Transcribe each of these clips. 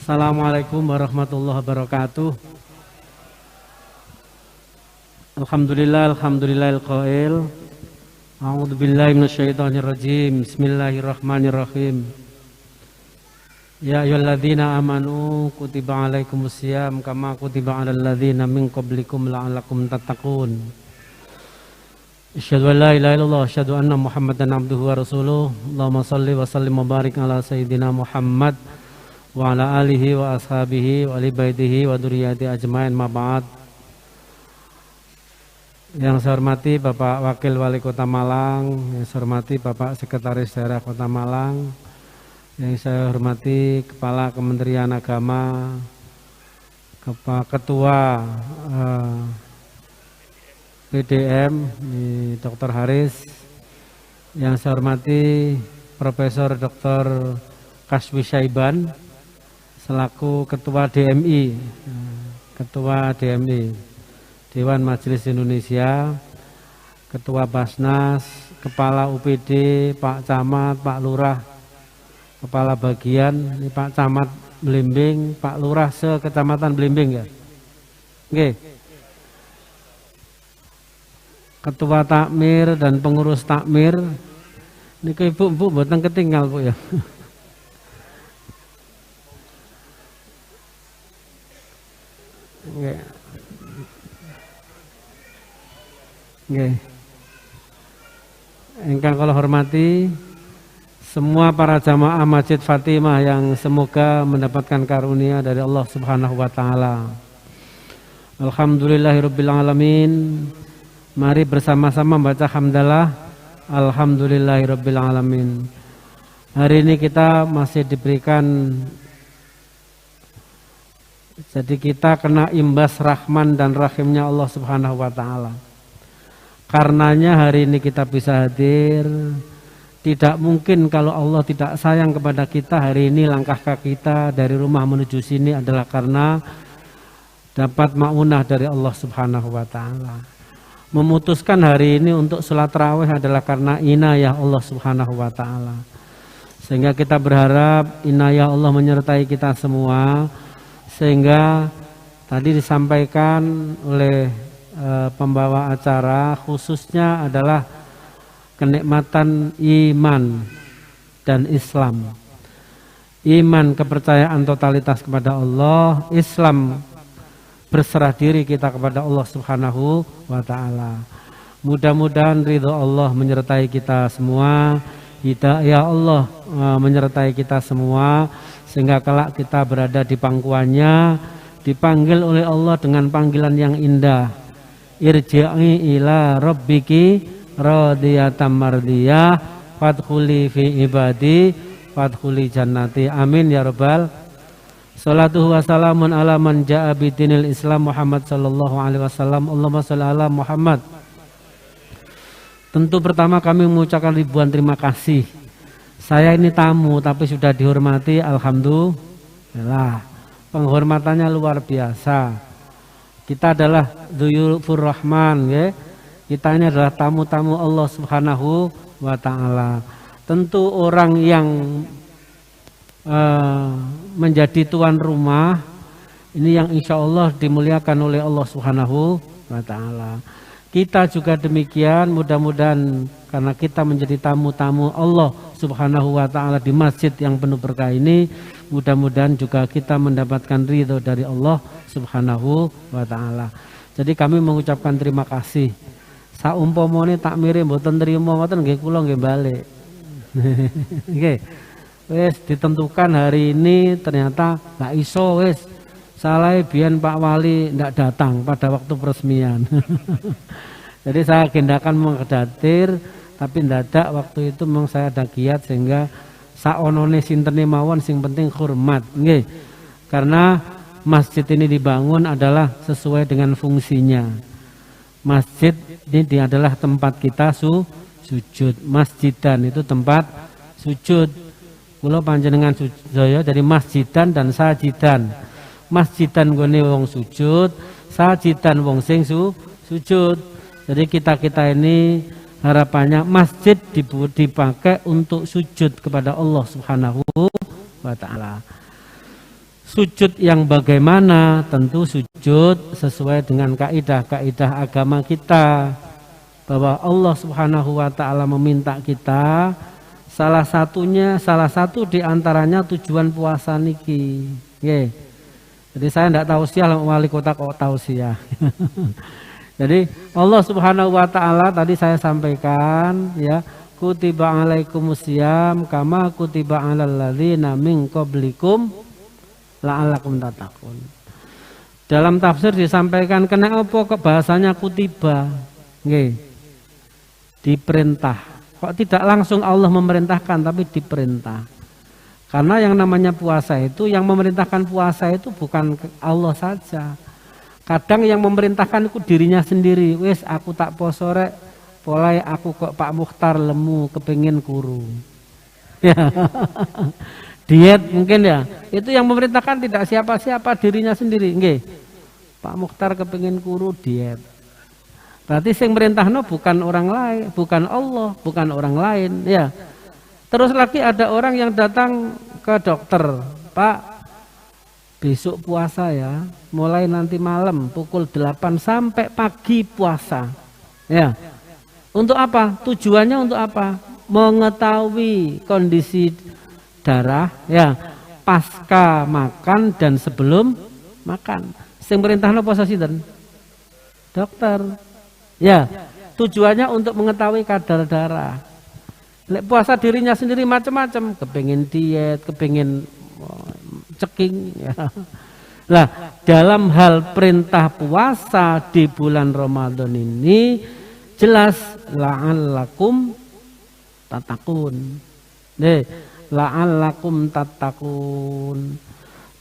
Assalamualaikum warahmatullahi wabarakatuh. Alhamdulillahil qail. A'udzu billahi minasyaitonir rajim. Bismillahirrahmanirrahim. Ya ayyuhalladzina amanu kutiba alaikumusiyam kama kutiba alal ladzina min qablikum la'allakum tattaqun. Asyhadu an la ilaha illallah wa asyhadu anna Muhammadan abduhu wa rasuluh. Allahumma shalli wa sallim wa barik ala sayyidina Muhammad wa ala alihi wa ashabihi wa ali baitihi wa dzurriyyati ajmain ma ba'd. Yang saya hormati Bapak Wakil Wali Kota Malang, yang saya hormati Bapak Sekretaris Daerah Kota Malang, yang saya hormati Kepala Kementerian Agama, Ketua PDM Dr. Haris, yang saya hormati Profesor Dr. Kaswi Syaiban selaku Ketua DMI, Dewan Majelis Indonesia, Ketua Basnas, Kepala UPD, Pak Camat, Pak Lurah, Kepala Bagian, ini Pak Camat Blimbing, Pak Lurah se-Kecamatan Blimbing ya. Oke. Ketua Takmir dan pengurus Takmir, ini ke ibu-ibu buatan ketinggal Bu ya. Oke. Oke. Engkang kula hormati semua para jamaah Masjid Fatimah yang semoga mendapatkan karunia dari Allah Subhanahu wa taala. Alhamdulillahirabbil alamin. Mari bersama-sama membaca hamdalah. Alhamdulillahirabbil alamin. Hari ini kita masih diberikan, jadi kita kena imbas rahman dan rahimnya Allah Subhanahu wa taala. Karenanya hari ini kita bisa hadir. Tidak mungkin kalau Allah tidak sayang kepada kita. Hari ini langkah kaki kita dari rumah menuju sini adalah karena dapat maunah dari Allah Subhanahu wa taala. Memutuskan hari ini untuk sholat tarawih adalah karena inayah Allah Subhanahu wa taala. Sehingga kita berharap inayah Allah menyertai kita semua. Sehingga tadi disampaikan oleh pembawa acara khususnya adalah kenikmatan iman dan Islam. Iman kepercayaan totalitas kepada Allah, Islam berserah diri kita kepada Allah Subhanahu wa taala. Mudah-mudahan ridho Allah menyertai kita semua, hidayah Allah menyertai kita semua, sehingga kelak kita berada di pangkuannya, dipanggil oleh Allah dengan panggilan yang indah. Irji'i ila rabbiki radiyatan mardiyah fadkhuli fi ibadi fadkhuli jannati. Amin ya rabbal. Salatu wassalamun ala man ja'a bidinil Islam Muhammad sallallahu alaihi wasallam. Allahumma shalli ala Muhammad. Tentu pertama kami mengucapkan ribuan terima kasih. Saya ini tamu tapi sudah dihormati, alhamdulillah. Penghormatannya luar biasa. Kita adalah dzuyufur rahman ya. Kita ini adalah tamu-tamu Allah Subhanahu wa taala. Tentu orang yang menjadi tuan rumah ini yang insya Allah dimuliakan oleh Allah Subhanahu wa taala. Kita juga demikian, mudah-mudahan karena kita menjadi tamu-tamu Allah Subhanahu wa taala di masjid yang penuh berkah ini, mudah-mudahan juga kita mendapatkan ridho dari Allah Subhanahu wa taala. Jadi kami mengucapkan terima kasih. Saumpamane takmire mboten trima ngoten nggih kula nggih balik. Nggih. Wis ditentukan hari ini ternyata nggak iso wis. Salah biyen Pak Wali ndak datang pada waktu peresmian. Jadi saya agendakan menghadir, tapi ndadak waktu itu memang saya ada giat sehingga saonone sintene mawon sing penting hormat, nggih. Karena masjid ini dibangun adalah sesuai dengan fungsinya. Masjid ini adalah tempat kita sujud. Masjidan itu tempat sujud. Kula panjenengan saya dari masjidan dan sajidan. Masjidan gone wong sujud, sajidan wong sing sujud. Jadi kita ini harapannya masjid dipakai untuk sujud kepada Allah Subhanahu wa taala. Sujud yang bagaimana? Tentu sujud sesuai dengan kaidah-kaidah agama kita, bahwa Allah Subhanahu wa taala meminta kita, salah satu di antaranya tujuan puasa niki. Nggih. Jadi saya tidak tahu siah wali kota kok tahu siah. Jadi Allah Subhanahu wa taala tadi saya sampaikan ya, kutiba alaikumusiyam kama kutiba alal ladzina min qablikum la'allakum tattaqun. Dalam tafsir disampaikan kenapa kok bahasanya kutiba? Nggih. Diperintah. Kok tidak langsung Allah memerintahkan tapi diperintah. Karena yang namanya puasa itu, yang memerintahkan puasa itu bukan Allah saja. Kadang yang memerintahkan itu dirinya sendiri. Wes aku tak poso rek, polai aku kok Pak Mukhtar lemu kepengin kuru. Ya. Diet mungkin ya. Itu yang memerintahkan tidak siapa-siapa, dirinya sendiri. Nggih. Pak Mukhtar kepengin kuru diet. Berarti sing merintahno bukan orang lain, bukan Allah, bukan orang lain, ya. Terus lagi ada orang yang datang ke dokter, Pak, besok puasa ya, mulai nanti malam pukul 8 sampai pagi puasa. Ya. Untuk apa? Tujuannya untuk apa? Mengetahui kondisi darah ya pasca makan dan sebelum makan. Sing perintahna puasa sinten? Dokter. Ya, tujuannya untuk mengetahui kadar darah. Lek puasa dirinya sendiri macam-macam, kepengin diet, kepengin ceking ya. Lah, dalam hal perintah puasa di bulan Ramadan ini jelas la'allakum tattaqun. La'allakum tattaqun.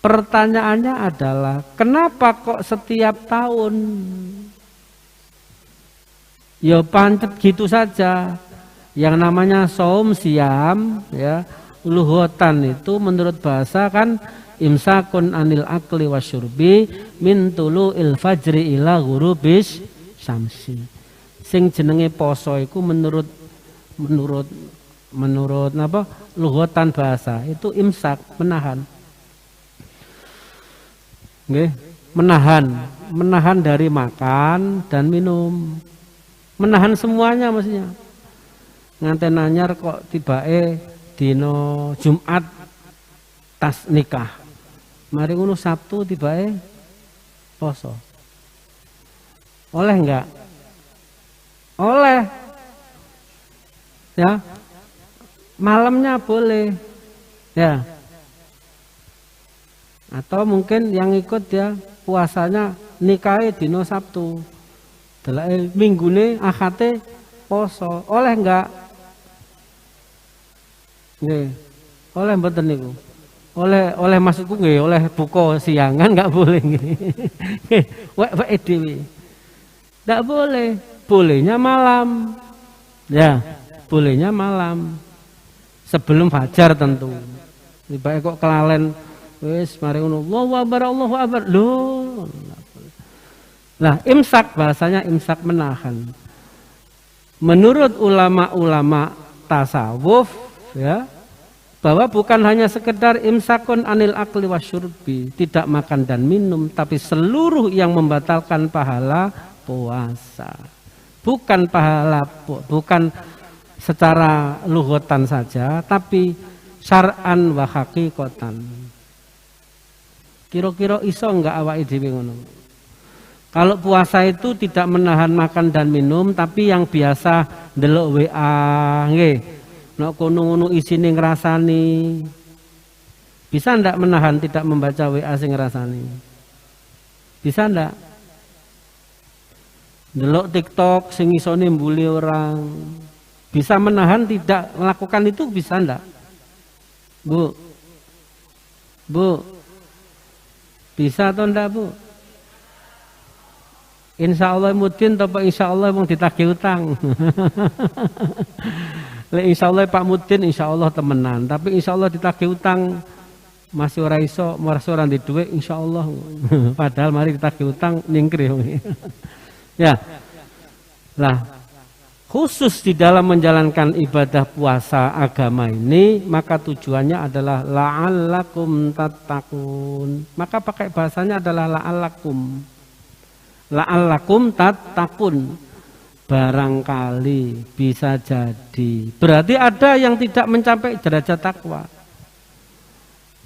Pertanyaannya adalah kenapa kok setiap tahun? Ya pancet gitu saja. Yang namanya saum siam ya, luhutan itu menurut bahasa kan imsakun anil akli wasyurbi min tulu'il fajri ila ghurubis syamsi. Sing jenenge poso iku menurut apa luhutan bahasa itu imsak, menahan. Nggih, menahan dari makan dan minum. Menahan semuanya maksudnya. Nganten anyar kok tibake dino Jumat tas nikah. Mari ngono Sabtu tibake poso. Oleh enggak? Oleh. Ya. Malamnya boleh. Ya. Atau mungkin yang ikut ya puasanya nikahe dino Sabtu. Delake minggune akate poso. Oleh enggak? Nggih. Oleh mboten niku. Oleh maksudku nggih, oleh buka siangan enggak boleh nggih. Wek dhewe. Enggak boleh. Bolehnya malam. Ya, bolehnya malam. Sebelum fajar tentu. Tibake kok kelalen wis mari ngono. Allahu Akbar, Allahu Akbar. Loh. Nah, imsak bahasanya imsak menahan. Menurut ulama-ulama tasawuf ya, bahwa bukan hanya sekedar imsakun anil akli wasyurbi, tidak makan dan minum, tapi seluruh yang membatalkan pahala puasa. Bukan pahala, bukan secara lughatan saja, tapi syar'an wa haqiqatan. Kira-kira iso enggak awake dhewe ngono? Kalau puasa itu tidak menahan makan dan minum, tapi yang biasa ndelok WA, nggih. Nek kono ngono isine ngrasani. Bisa ndak menahan tidak membaca WA sing ngrasani? Bisa ndak? Ndelok TikTok sing isone mbuli orang. Bisa menahan tidak melakukan itu, bisa ndak? Bu. Bisa atau ndak, Bu? Insya Allah mudin atau insya Allah mau ditagih utang. Insya Allah Pak Mudin insya Allah temenan, tapi insya Allah ditagih utang masih ora iso, masih ora di duit insya Allah. Padahal mari ditagih utang ningkri. Ya, lah khusus di dalam menjalankan ibadah puasa agama ini, maka tujuannya adalah la'allakum tattaqun. Maka pakai bahasanya adalah la'allakum. La'allakum tattaqun. Barangkali, bisa jadi. Berarti ada yang tidak mencapai derajat takwa.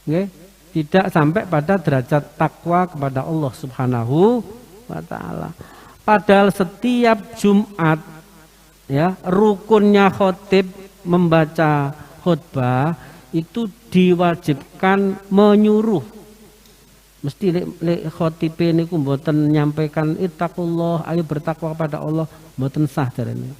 Okay? Tidak sampai pada derajat takwa kepada Allah Subhanahu wa ta'ala. Padahal setiap Jumat, ya, rukunnya khotib membaca khutbah itu diwajibkan menyuruh. Mesti lek khotib niku mboten nyampaikan ittaqullah, ayo bertakwa kepada Allah, mboten sah jarene.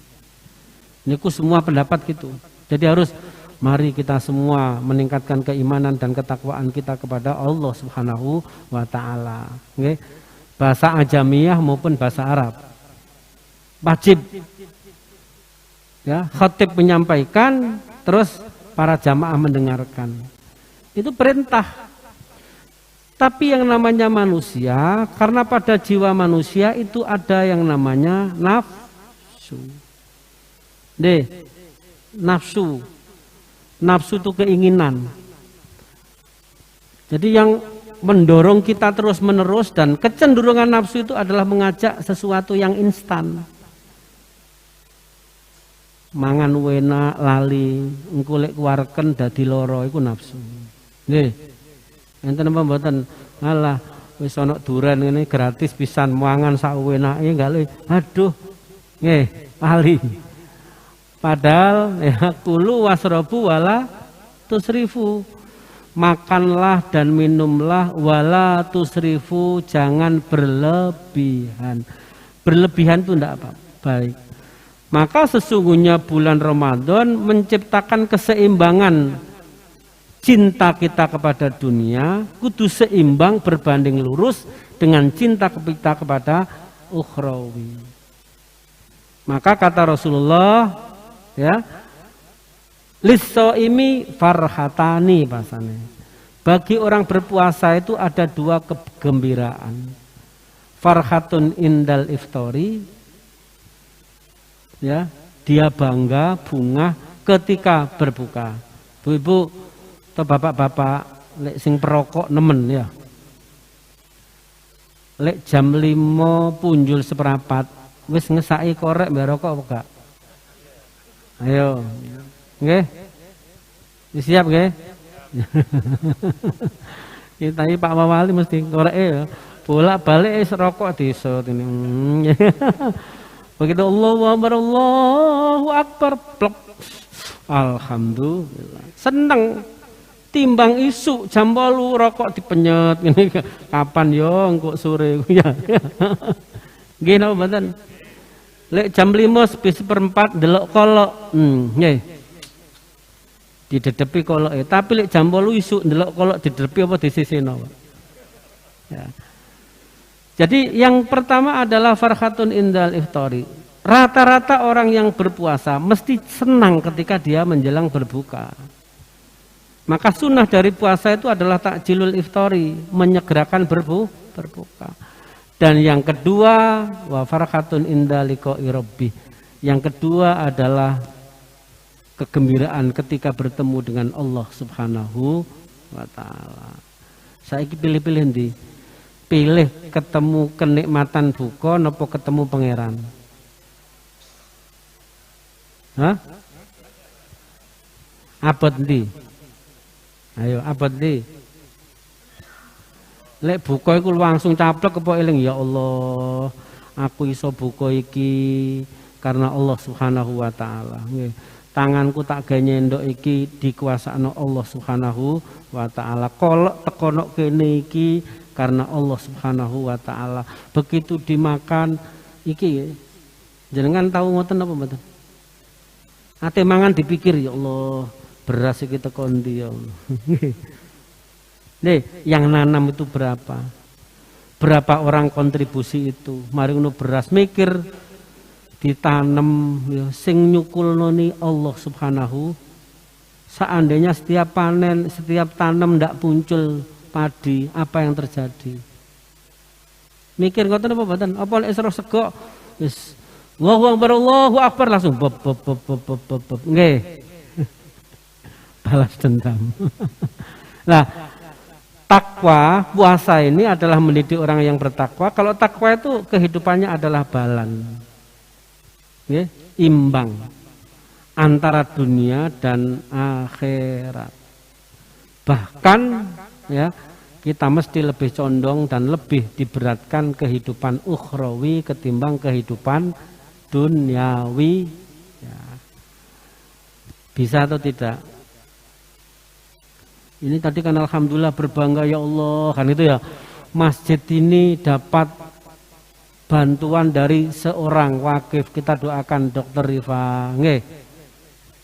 Niku semua pendapat gitu. Jadi harus mari kita semua meningkatkan keimanan dan ketakwaan kita kepada Allah Subhanahu wa taala. Nggih. Bahasa Ajamiyah maupun bahasa Arab. Wajib. Ya, khatib menyampaikan, terus para jamaah mendengarkan. Itu perintah. Tapi yang namanya manusia, karena pada jiwa manusia itu ada yang namanya nafsu. Nafsu. Nafsu itu keinginan. Jadi yang mendorong kita terus menerus, dan kecenderungan nafsu itu adalah mengajak sesuatu yang instan. Mangan wena lali, engko lek kuwarken dadi lara iku nafsu. Nggih. Enten apa mboten? Alah wis ana duren ngene gratis pisan mangan sak wenake gale. Aduh. Nggih, lali. Padahal ya kulu wasrobu wala tusrifu. Makanlah dan minumlah wala tusrifu, jangan berlebihan. Berlebihan itu tidak apa baik. Maka sesungguhnya bulan Ramadan menciptakan keseimbangan cinta kita kepada dunia, kudu seimbang berbanding lurus dengan cinta kita kepada ukhrawi. Maka kata Rasulullah, ya, lis-shaimi farhatani bahasanya. Bagi orang berpuasa itu ada dua kegembiraan. Farhatun indal iftari, ya, dia bangga, bunga ketika berbuka. Bu-ibu atau bapak-bapak lek sing perokok nemen ya. Lek jam 5 punjul seperempat wis ngesaki korek mbek rokok apa gak? Ayo. Nggih. Siap nggih? Kita ini Pak Wali mesti koreke ya. Bolak-balik rokok desa ini. Begitu Allahu Akbar, plok. Alhamdulillah. Seneng. Timbang isu jam 8 rokok dipenyet ngene kapan yo engko sore ya. Nggih napa mboten? Lek jam 5 seperempat delok kolok. Nggih. Didedepi koloke, tapi lek jam 8 isuk ndelok kolok didedepi apa disisino. Ya. Jadi yang pertama adalah farhatun indal iftari. Rata-rata orang yang berpuasa mesti senang ketika dia menjelang berbuka. Maka sunnah dari puasa itu adalah takjilul iftari, menyegerakan berbuka. Dan yang kedua, wa farhatun inda liqa'i rabbi. Yang kedua adalah kegembiraan ketika bertemu dengan Allah Subhanahu wa taala. Saiki pilih-pilih ndi? Pilih ketemu kenikmatan buka napa ketemu pangeran? Hah? Abot ndi? Ayo abot ndi? Lek buka iku langsung caplek apa eling, ya Allah, aku iso buka iki karena Allah Subhanahu wa taala. Nggih. Tanganku tak gawe nyendok iki dikuasakno Allah Subhanahu wa taala. Kolok tekono kene iki karena Allah Subhanahu wa taala. Begitu dimakan iki jenengan tahu ngoten apa mboten? Ate mangan dipikir, ya Allah, beras iki teko ndi ya Allah. Nih, yang nanam itu berapa? Berapa orang kontribusi itu? Mari ngono beras mikir ditanam ya, sing nyukulno ni Allah Subhanahu. Seandainya setiap panen, setiap tanam ndak muncul padi, apa yang terjadi? Mikir ngoten apa mboten? Apa lek sero sego wis Allahu Akbar langsung bop. Nggih. Balas dendam. Nah, takwa, puasa ini adalah mendidik orang yang bertakwa. Kalau takwa itu kehidupannya adalah balan. Nggih, imbang antara dunia dan akhirat. Bahkan ya, kita mesti lebih condong dan lebih diberatkan kehidupan ukhrawi ketimbang kehidupan duniawi. Ya. Bisa atau tidak? Ini tadi kan alhamdulillah berbangga ya Allah, kan itu ya. Masjid ini dapat bantuan dari seorang wakif. Kita doakan Dr. Rifa, nggih.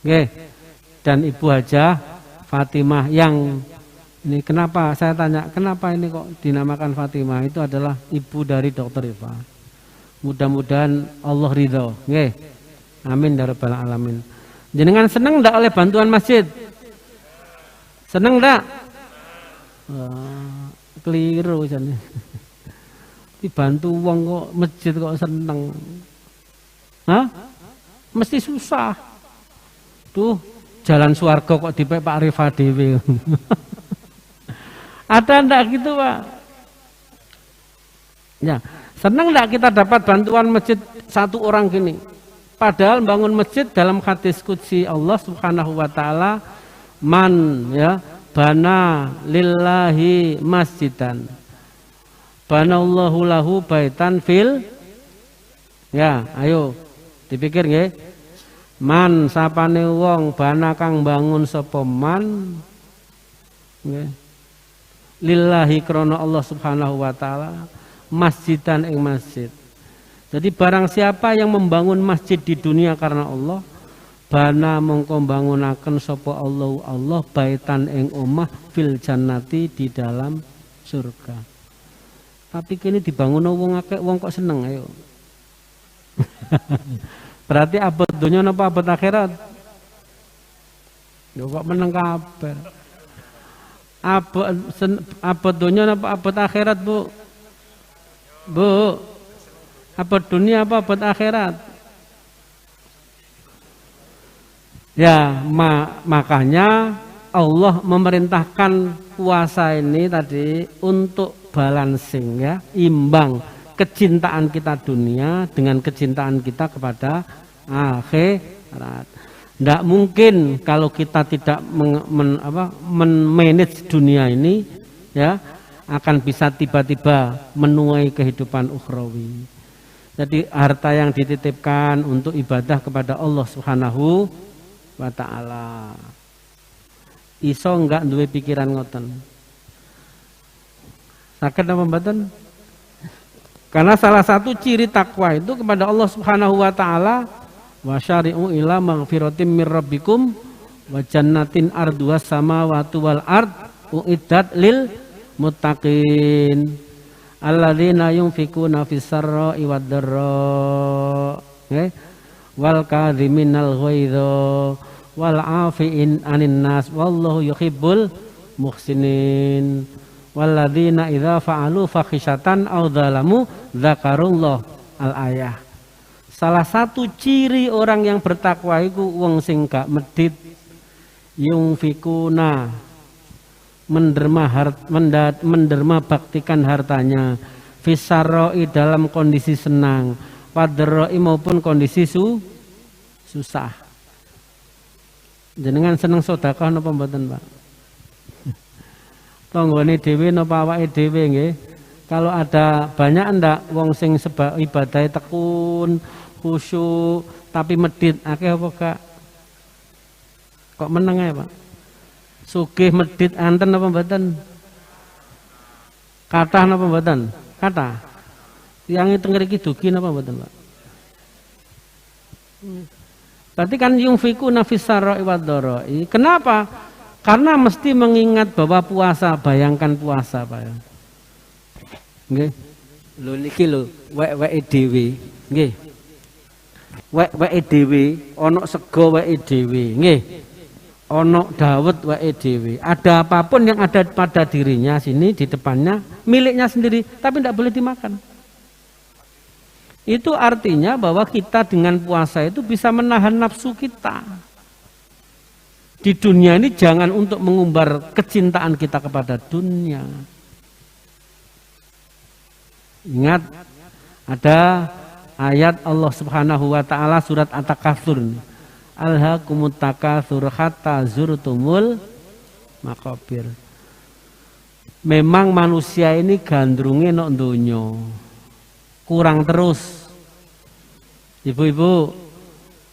Nggih. Dan Ibu Hajah Fatimah yang ini kenapa saya tanya, kenapa ini kok dinamakan Fatimah? Itu adalah ibu dari Dr. Rifa. Mudah-mudahan Allah ridho, nggih. Amin ya rabbal alamin. Jenengan seneng ndak oleh bantuan masjid? Seneng ndak? Keliru jane. Dibantu wong kok masjid kok seneng. Hah? Mesti susah. Tuh, jalan swarga kok dipek Pak Rifa dhewe. Ada ndak gitu, Pak? Ya, seneng ndak kita dapat bantuan masjid satu orang gini? Padahal bangun masjid dalam hadis qudsi Allah Subhanahu wa taala, man ya bana lillahi masjidan banallahu lahu baitan fil, ya ayo dipikir nggih, man sapane wong bana kang bangun sapa man nggih lillahi krana Allah Subhanahu wa taala masjidan ing masjid. Jadi barang siapa yang membangun masjid di dunia karena Allah, bana mongko bangunaken sapa Allah baitan ing omah fil jannati di dalam surga. Tapi kini dibangun wong akeh, wong kok seneng ayo. Berarti abot dunia napa abot akhirat? Yo kok meneng kabeh. Abot dunia napa abot akhirat, Bu? Bu, abot dunia apa abot akhirat? Ya, makanya Allah memerintahkan puasa ini tadi untuk balancing ya, imbang kecintaan kita dunia dengan kecintaan kita kepada akhirat. Tidak mungkin kalau kita tidak manage dunia ini ya, akan bisa tiba-tiba menuai kehidupan ukhrawi. Jadi harta yang dititipkan untuk ibadah kepada Allah Subhanahu wa ta'ala. Iso enggak duwe pikiran ngoten? Sakit apa mboten? Karena salah satu ciri takwa itu kepada Allah Subhanahu wa ta'ala, wa syari'u ila maghfiratim mir rabbikum wa jannatin arduwas samawati wal ard uiddat lil muttaqin alladzina yunfikuna fis sarra'i wad dharra wal kadhiminal ghaidha wal 'afiin 'anil nas wallahu yuhibbul muhsinin walladzina idza fa'alu fakhishatan aw dzalamu dzakarullah al-ayah. Salah satu ciri orang yang bertakwa iku wong sing gak medhit, yunfikuna menderma baktikan hartanya, fisarroi dalam kondisi senang, wadroi maupun kondisi susah. Jenengan seneng sedekah napa mboten, Pak? Tanggane dhewe napa awake dhewe nggih? Kalau ada banyak ndak wong sing ibadah tekun, khusyuk, tapi medhit akeh apa gak? Kok meneng ae, Pak? Sugih medhit anten apa mboten? Kathah napa mboten? Kathah. Tiyang teng mriki dugi napa mboten, Pak? Berarti kan yunfikuna fis sarra'i wad dharra'i. Kenapa? Karena mesti mengingat bahwa puasa, bayangkan puasa, Pak. Nggih. Lho niki lho, wek-weke dhewe, nggih. Wek-weke dhewe, ana sego weke dhewe, nggih. Ana dawet weke dhewe. Ada apapun yang ada pada dirinya sini di depannya, miliknya sendiri, tapi tidak boleh dimakan. Itu artinya bahwa kita dengan puasa itu bisa menahan nafsu kita. Di dunia ini jangan untuk mengumbar kecintaan kita kepada dunia. Ingat, ada ayat Allah Subhanahu wa taala surat At-Takatsur. Alhaakumut takatsur hatta zurtumul maqabir. Memang manusia ini gandrunge nok donya. Kurang terus. Ibu-ibu,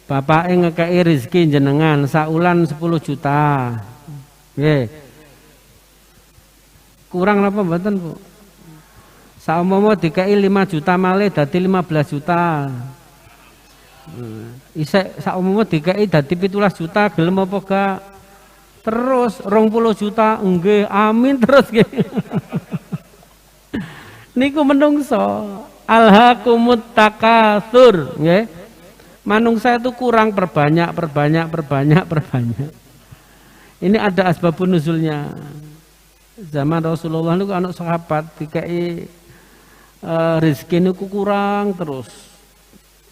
bapake ngekei rezeki jenengan saulan 10 juta. Nggih. Kurang napa mboten, Bu? Saumpama dikei 5 juta malih dadi 15 juta. Isek saumpama dikei dadi 17 juta gelem apa gak? Terus 20 juta nggih, amin terus nggih. Niku menungso alhaakumut takatsur nggih. Manungsa itu kurang perbanyak. Ini ada asbabun nuzulnya. Zaman Rasulullah niku anak sahabat dikai rezeki niku kurang terus.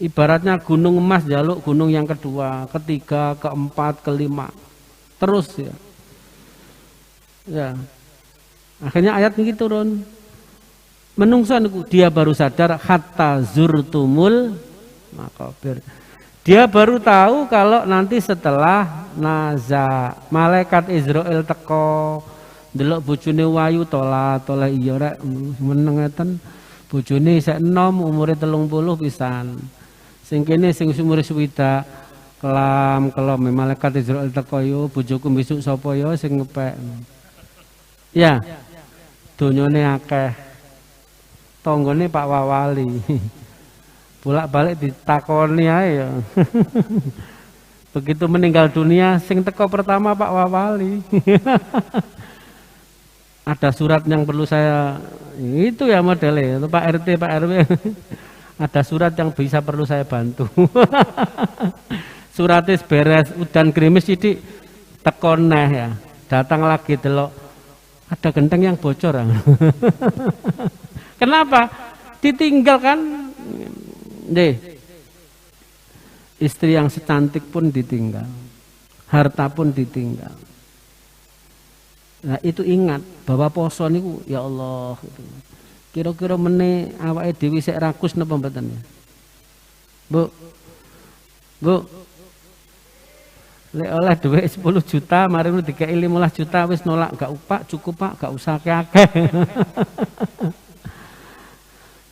Ibaratnya gunung emas jaluk gunung yang kedua, ketiga, keempat, kelima. Terus ya. Ya. Akhirnya ayat ini turun. Menungso niku dia baru sadar hatta zurtumul maqabir. Dia baru tahu kalau nanti setelah naza malaikat Israel teko delok bojone wayu tola iya rek meneng ngeten bojone isih enom umure 30 pisan. Sing kene sing umure swidak kelam malaikat Israel teko yo bojoku besok sapa yo sing ngepek. Ya. Donyane akeh. Tonggone Pak Wawali. Bolak-balik ditakoni ae ya. Begitu meninggal dunia sing teko pertama Pak Wawali. Ada surat yang perlu saya itu ya modelnya Pak RT Pak RW. Ada surat yang bisa perlu saya bantu. Suratis beres udan gerimis sithik teko neh ya. Datang lagi delok ada genteng yang bocor. Kenapa? Ditinggalkan. Deh. Istri yang secantik pun ditinggal. Harta pun ditinggal. Nah, itu ingat bahwa poso niku ya Allah gitu. Kira-kira meneh awake dhewe sik rakus napa mboten ya? Bu. Lek oleh duit 10 juta, mari dikei 15 juta wis nolak gak upak, cukup Pak, gak usah akeh-akeh.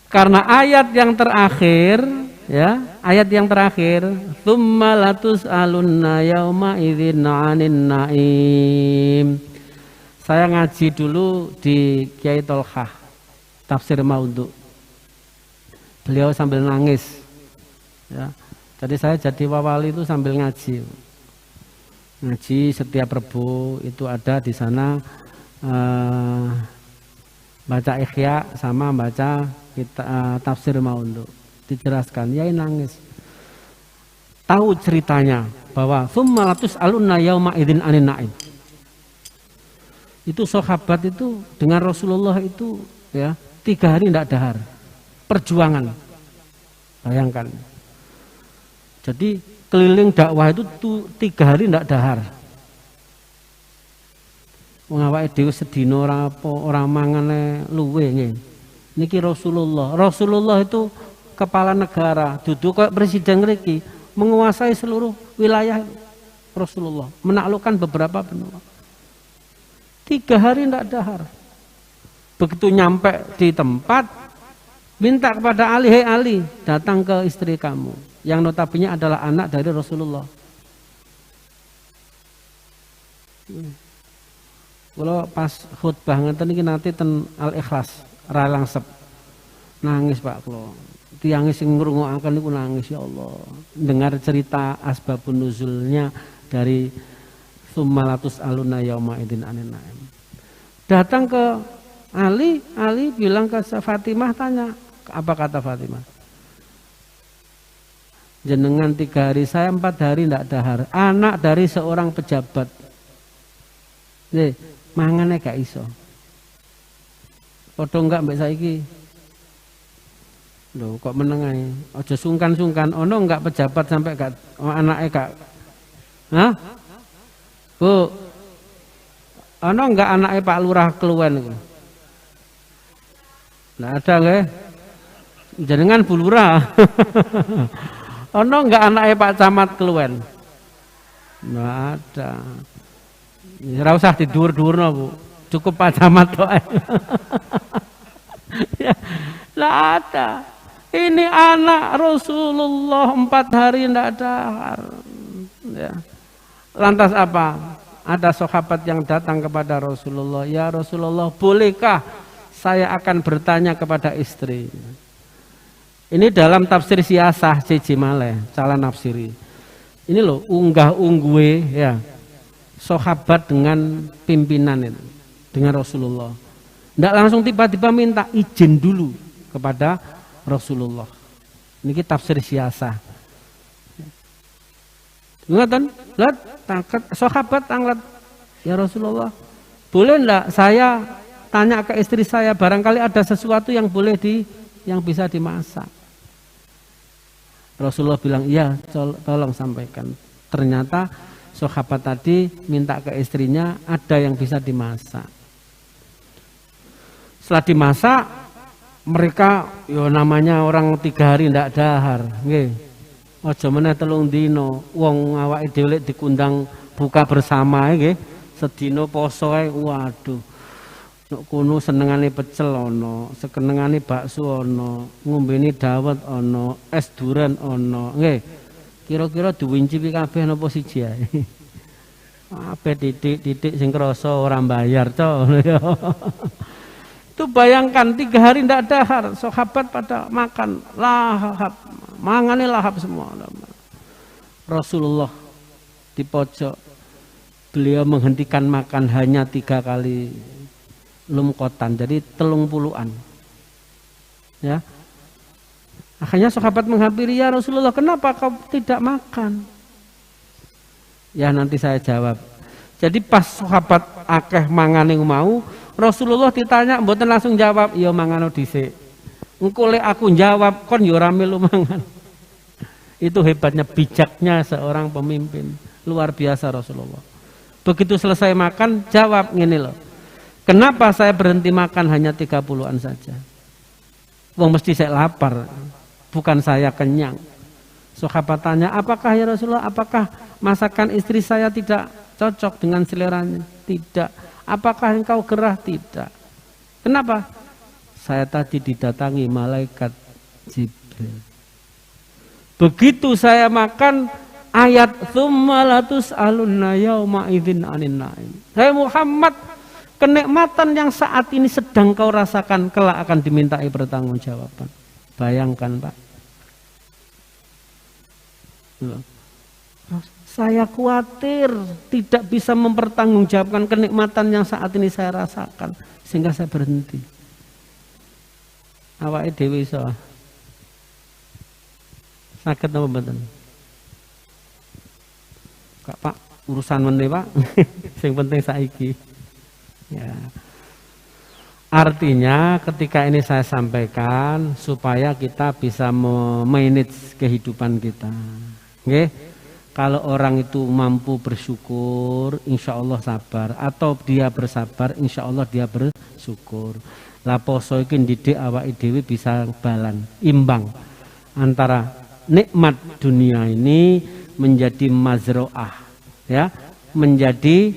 Karena ayat yang terakhir ya, ayat yang terakhir tsumma latus'alunna yauma idzin 'anin na'im. Saya ngaji dulu di Kiai Tolhah tafsir Maudhu. Beliau sambil nangis ya. Jadi saya jadi wawali itu sambil ngaji. Ngaji setiap Rebo itu ada di sana baca Ikhya sama baca kita tafsir Maudhu. Dijelaskan, yai nangis. Tahu ceritanya bahwa tsumma latus'alunna yauma idzin 'anin na'im. Itu sahabat itu dengan Rasulullah itu ya 3 hari tidak dahar. Perjuangan. Bayangkan. Jadi keliling dakwah itu 3 hari tidak dahar. Wong awake dhewe sedina ora mangane luwe nggih. Niki Rasulullah. Rasulullah itu kepala negara, duduk kayak presiden ngriki, menguasai seluruh wilayah Rasulullah, menaklukkan beberapa benua. 3 hari tidak dahar. Begitu nyampe di tempat, minta kepada Ali, hei Ali, datang ke istri kamu, yang notabene adalah anak dari Rasulullah. Kalau pas khutbah ngeten iki nanti ten Al-Ikhlas, ra langsep. Nangis Pak kula. Tiyang sing ngrungokaken niku nangis ya Allah. Dengar cerita asbabun nuzulnya dari Tsumalatus aluna yauma idzin 'anin na'im. Datang ke Ali bilang ke Fatimah, tanya, apa kata Fatimah? Jenengan 3 hari, saya 4 hari tidak dahar. Anak dari seorang pejabat. Nih, mangane gak iso. Padha enggak mbek saiki? Loh, kok menengai? Aja sungkan-sungkan. Ono enggak pejabat sampai enggak anake enggak? Hah? Bu. Ono enggak anake Pak Lurah keluwen iku? Enggak ada nggih. Jenengan Bu Lurah. Ono enggak anake Pak Camat keluwen? Enggak ada. Ora usah didur-durno, Bu. Cukup Pak Camat tok. Ya, enggak ada. Ini anak Rasulullah 4 hari tidak dahar. Ya. Lantas apa? Ada sahabat yang datang kepada Rasulullah. Ya Rasulullah, bolehkah saya akan bertanya kepada istri? Ini dalam tafsir Siasah C.J. Maleh, salah nafsiri. Ini loh unggah-ungguhe ya. Sahabat dengan pimpinan itu, dengan Rasulullah. Tidak langsung tiba-tiba minta izin dulu kepada Rasulullah. Ini tafsir Siasah. Ngeten, lihat sahabat angkat, ya Rasulullah, boleh enggak saya tanya ke istri saya, barangkali ada sesuatu yang yang bisa dimasak. Rasulullah bilang, iya, tolong sampaikan. Ternyata sahabat tadi minta ke istrinya ada yang bisa dimasak. Setelah dimasak, mereka yo namanya orang 3 hari ndak dahar, nggih. Aja meneh 3 dina, wong awake dhewe dikundang buka bersama nggih. Sedina poso ae, waduh. Nek kono senengane pecel ana, senengane bakso ana, ngombene dawet ana, es duren ana, nggih. Kira-kira diwincipi kabeh napa siji ae. Kabeh titik-titik sing krasa ora bayar to. Itu bayangkan 3 hari tidak dahar, sahabat pada makan lahap, mangane lahap semua. Rasulullah di pojok, beliau menghentikan makan hanya 3 kali lumkotan, jadi 30-an. Ya, akhirnya sahabat menghampiri, ya Rasulullah, kenapa kau tidak makan? Ya nanti saya jawab. Jadi pas sahabat akeh mangane mau, Rasulullah ditanya, mboten langsung jawab, ya mangano dhisik. Engko lek aku jawab, kon ya ora melu mangan. Itu hebatnya, bijaknya seorang pemimpin. Luar biasa Rasulullah. Begitu selesai makan, jawab ngene loh. Kenapa saya berhenti makan hanya 30-an saja? Wong mesti saya lapar, bukan saya kenyang. Sahabat tanya, apakah ya Rasulullah, apakah masakan istri saya tidak cocok dengan seleranya? Tidak. Apakah engkau gerah? Tidak. Kenapa? Saya tadi didatangi malaikat Jibril. Begitu saya makan, ayat tsumma latus'alunna yauma idzin 'anil na'im. Hai Muhammad, kenikmatan yang saat ini sedang kau rasakan kelak akan dimintai pertanggungjawaban. Bayangkan, Pak. Saya khawatir tidak bisa mempertanggungjawabkan kenikmatan yang saat ini saya rasakan, sehingga saya berhenti. Awake dhewe iso saged napa mboten? Kak Pak, urusan meneh Pak. Sing penting saiki. Ya. Artinya ketika ini saya sampaikan supaya kita bisa memanage kehidupan kita. Nggih. Kalau orang itu mampu bersyukur, insya Allah sabar. Atau dia bersabar, insya Allah dia bersyukur. Lah poso iki ndidik awake dhewe bisa balan, imbang antara nikmat dunia ini menjadi mazroah, ya, menjadi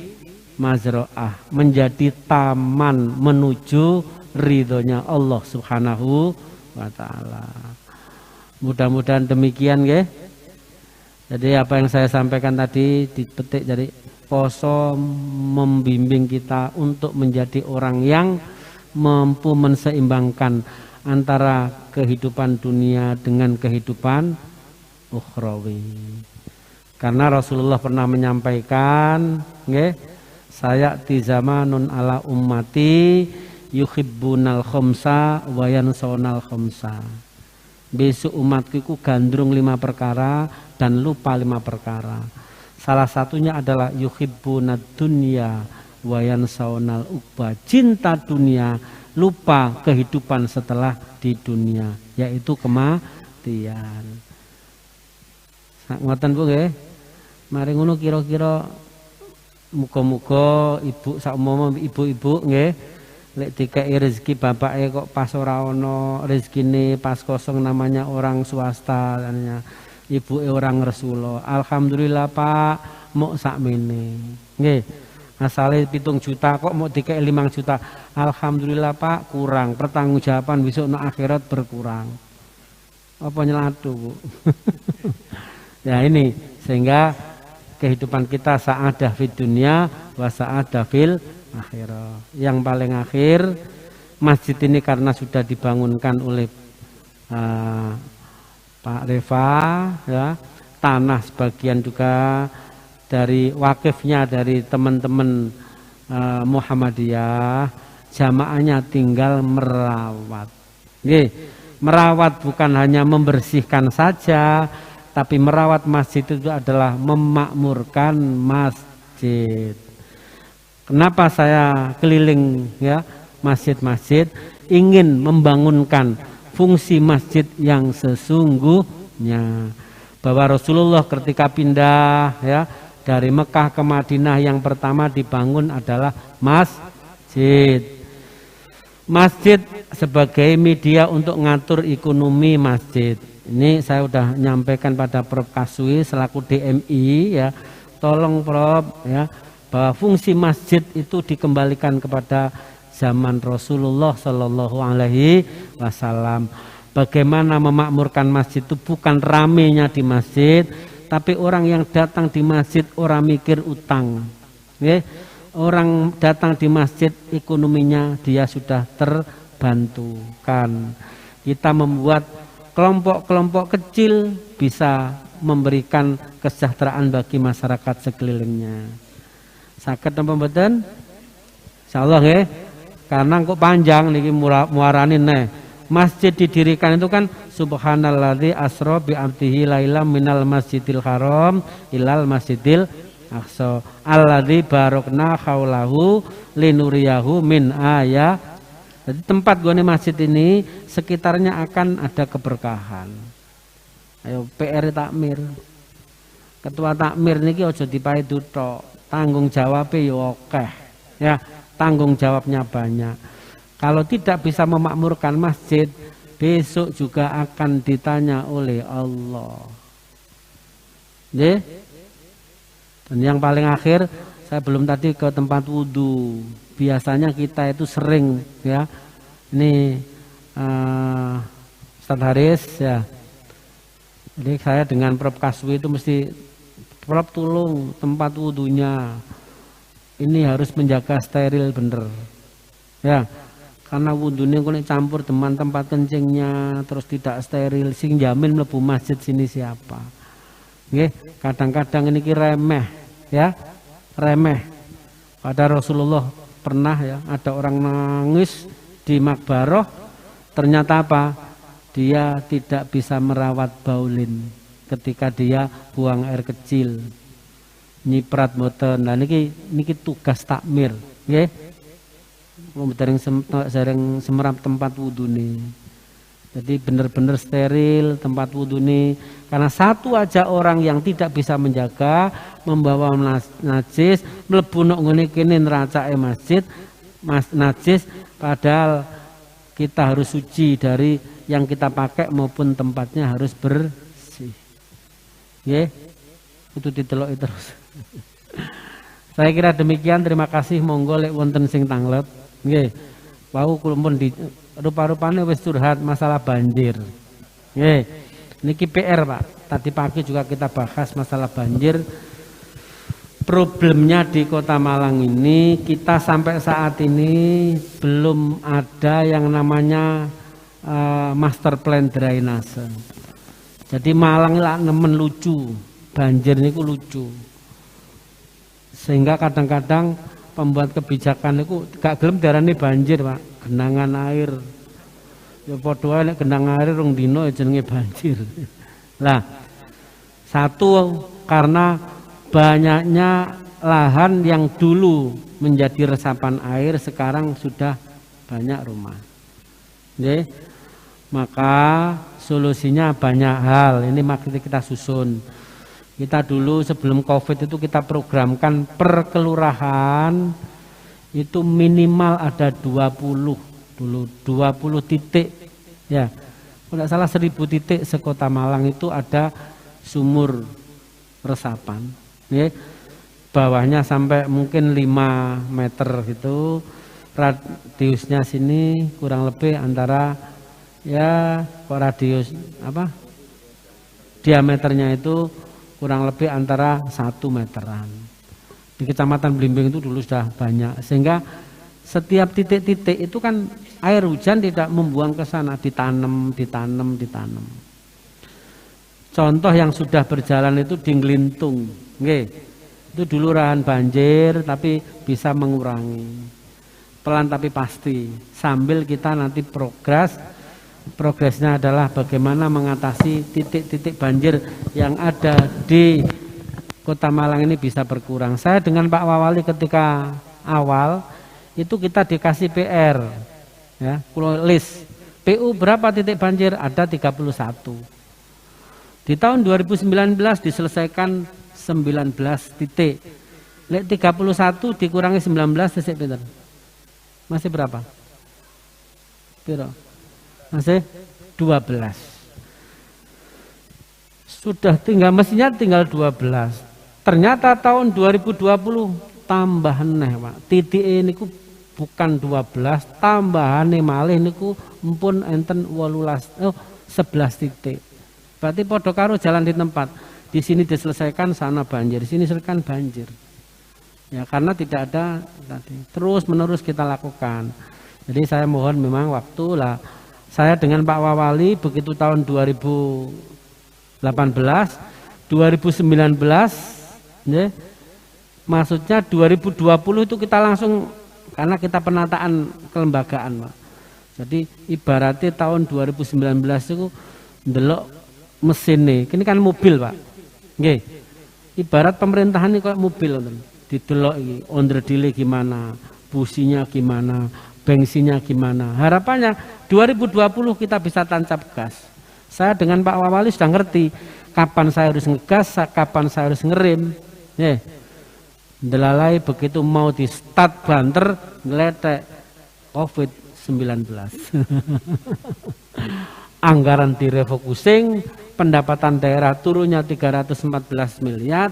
mazroah, menjadi taman menuju ridhonya Allah Subhanahu wa Ta'ala. Mudah-mudahan demikian, nggih. Jadi apa yang saya sampaikan tadi dipetik dari poso membimbing kita untuk menjadi orang yang mampu menseimbangkan antara kehidupan dunia dengan kehidupan ukhrawi. Karena Rasulullah pernah menyampaikan, nggih, sayati zamanun ala ummati yuhibbunal khamsa wa yansawunal khamsa. Besok umatku itu gandrung 5 perkara dan lupa 5 perkara. Salah satunya adalah yuhibbunad dunya wa yansawunal uqba. Cinta dunia, lupa kehidupan setelah di dunia, yaitu kematian. Ngoten Bu nggih. Mari ngono kira-kira muga-muga ibu saumpama ibu-ibu nggih lek dikei rezeki bapake kok pas ora ana rezekine pas kosong namanya orang swasta katanya. Ibuke orang Rasulullah. Alhamdulillah Pak, mok sakmene. Nggih. Asale 7 juta kok mau dikei 5 juta. Alhamdulillah Pak, kurang. Pertanggungjawaban besok no akhirat berkurang. Apa nyelatu Bu? Ya ini sehingga kehidupan kita sa'adah fid dunya wa sa'adah fil akhirah. Yang paling akhir masjid ini karena sudah dibangunkan oleh Pak Reva ya, tanah sebagian juga dari wakifnya dari teman-teman Muhammadiyah, jamaahnya tinggal merawat. Merawat bukan hanya membersihkan saja, tapi merawat masjid itu adalah memakmurkan masjid. Kenapa saya keliling ya masjid-masjid, ingin membangunkan fungsi masjid yang sesungguhnya. Bahwa Rasulullah ketika pindah ya dari Mekah ke Madinah yang pertama dibangun adalah masjid. Masjid sebagai media untuk ngatur ekonomi masjid. Ini saya sudah nyampaikan pada Prof Kasui selaku DMI ya. Tolong Prof ya bahwa fungsi masjid itu dikembalikan kepada zaman Rasulullah Shallallahu Alaihi Wasallam. Bagaimana memakmurkan masjid itu bukan ramenya di masjid, tapi orang yang datang di masjid orang mikir utang. Orang datang di masjid ekonominya dia sudah terbantukan. Kita membuat kelompok-kelompok kecil bisa memberikan kesejahteraan bagi masyarakat sekelilingnya. Sakit apa mboten? Insyaallah nggih. Karena kok panjang niki muarane neh. Masjid didirikan itu kan subhanalladzi asra bi abdihi lailam minal masjidil haram ilal masjidil aqsa alladzi barokna haulahu linuriyahu min ayat. Jadi tempat gone masjid ini sekitarnya akan ada keberkahan. Ayo PR takmir. Ketua takmir niki aja dipaedu tok. Tanggung jawabnya ya akeh. Ya, tanggung jawabnya banyak. Kalau tidak bisa memakmurkan masjid, besok juga akan ditanya oleh Allah. Dan yang paling akhir, saya belum tadi ke tempat wudhu. Biasanya kita itu sering ya. Ini Ustadz Haris ya. Jadi saya dengan Prof Kaswi itu mesti Prof tolong tempat wudhunya. Ini harus menjaga steril bener. Ya. Karena wudhunya kalau campur teman tempat kencingnya terus tidak steril, sing jamin mlebu masjid sini siapa? Nggih, kadang-kadang ini remeh, ya, remeh. Pada Rasulullah pernah ya ada orang nangis di Makbaroh, ternyata apa? Dia tidak bisa merawat baulin ketika dia buang air kecil, nyiprat boten. Nah niki tugas takmir, nggih. Sering semerap tempat wudhu nih. Jadi benar-benar steril tempat wudhu nih. Karena satu aja orang yang tidak bisa menjaga, membawa najis, mlebu nok ngene kene neracake masjid, najis, padahal kita harus suci dari yang kita pakai maupun tempatnya harus bersih. Nggih. Itu diteloki terus. Saya kira demikian, terima kasih, monggo lek wonten sing tanglet. Nggih. Wau kula pun di rupa-rupane wis curhat masalah banjir. Nggih. Niki PR, Pak. Tadi pagi juga kita bahas masalah banjir. Problemnya di Kota Malang ini kita sampai saat ini belum ada yang namanya master plan drainase. Jadi Malang lah nemen lucu. Banjir niku lucu. Sehingga kadang-kadang pembuat kebijakan itu gak gelem darane banjir, Pak. Genangan air. Ya padha wae nek genangan air rong dina jenenge banjir. Lah, satu karena banyaknya lahan yang dulu menjadi resapan air sekarang sudah banyak rumah. Nggih. Maka solusinya banyak hal. Ini mari kita susun. Kita dulu sebelum COVID itu kita programkan per kelurahan itu minimal ada 20 dulu, 20 titik ya. Kalau tidak salah 1000 titik sekota Malang itu ada sumur resapan. Ya. Bawahnya sampai mungkin 5 meter gitu. Radiusnya sini kurang lebih antara ya radius apa? Diameternya itu kurang lebih antara 1 meteran. Di Kecamatan Blimbing itu dulu sudah banyak, sehingga setiap titik-titik itu kan air hujan tidak membuang ke sana, ditanam. Contoh yang sudah berjalan itu di Nglintung, nggih. Itu dulu rawan banjir tapi bisa mengurangi. Pelan tapi pasti. Sambil kita nanti progresnya adalah bagaimana mengatasi titik-titik banjir yang ada di Kota Malang ini bisa berkurang. Saya dengan Pak Wawali ketika awal itu kita dikasih PR ya, list PU berapa titik banjir, ada 31. Di tahun 2019 diselesaikan 19 titik. Lek 31 dikurangi 19 titik Peter. Masih berapa? Piro? Masih 12. Sudah mestinya tinggal 12. Ternyata tahun 2020 tambahan nih Pak. Titik ini bukan 12, tambahan malih niku empun enten 11 titik. Berarti podo karo jalan di tempat. Di sini diselesaikan, sana banjir, di sini selesaikan banjir. Ya karena tidak ada tadi. Terus menerus kita lakukan. Jadi saya mohon memang waktu lah. Saya dengan Pak Wawali begitu tahun 2018, 2019 ya, maksudnya 2020 itu kita langsung, karena kita penataan kelembagaan Pak. Jadi ibaratnya tahun 2019 itu ndelok mesin nih, ini kan mobil Pak. Nggih. Ibarat pemerintahan ini kayak mobil didelok iki, onderdile gimana, businya gimana, bensinnya gimana. Harapannya 2020 kita bisa tancap gas. Saya dengan Pak Wawali sudah ngerti kapan saya harus ngegas, kapan saya harus ngerem. Delalai begitu mau di start banter ngeletek COVID-19. Anggaran direfocusing, pendapatan daerah turunnya 314 miliar.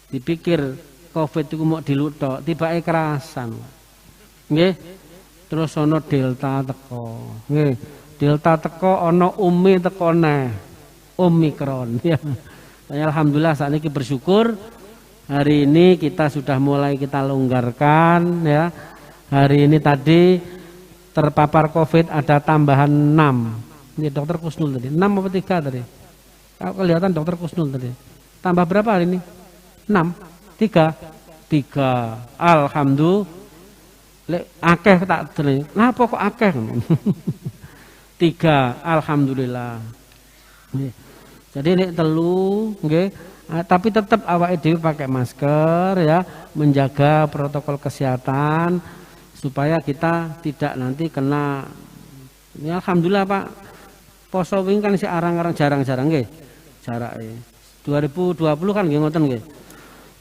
Dipikir COVID itu mau dilutok, tiba kerasan. Nggih. Terus ono delta teko. Nggih. Delta teko ono umi teko neh. Omikron ya. Alhamdulillah saat ini bersyukur hari ini kita sudah mulai kita longgarkan ya. Hari ini tadi terpapar COVID ada tambahan 6. Ini dokter Kusnul tadi. 6 apa 3 tadi? Kelihatan dokter Kusnul tadi. Tambah berapa hari ini? 6. 3. Alhamdulillah. Lek akeh tak dene. Napa kok akeh? 3. Alhamdulillah. Jadi ini telu, nggih. Tapi tetap awake dhewe pakai masker ya, menjaga protokol kesehatan supaya kita tidak nanti kena. Ya alhamdulillah Pak. Poso wingi kan si arang-arang jarang-jarang nggih. Jarake. 2020 kan nggih ngoten nggih.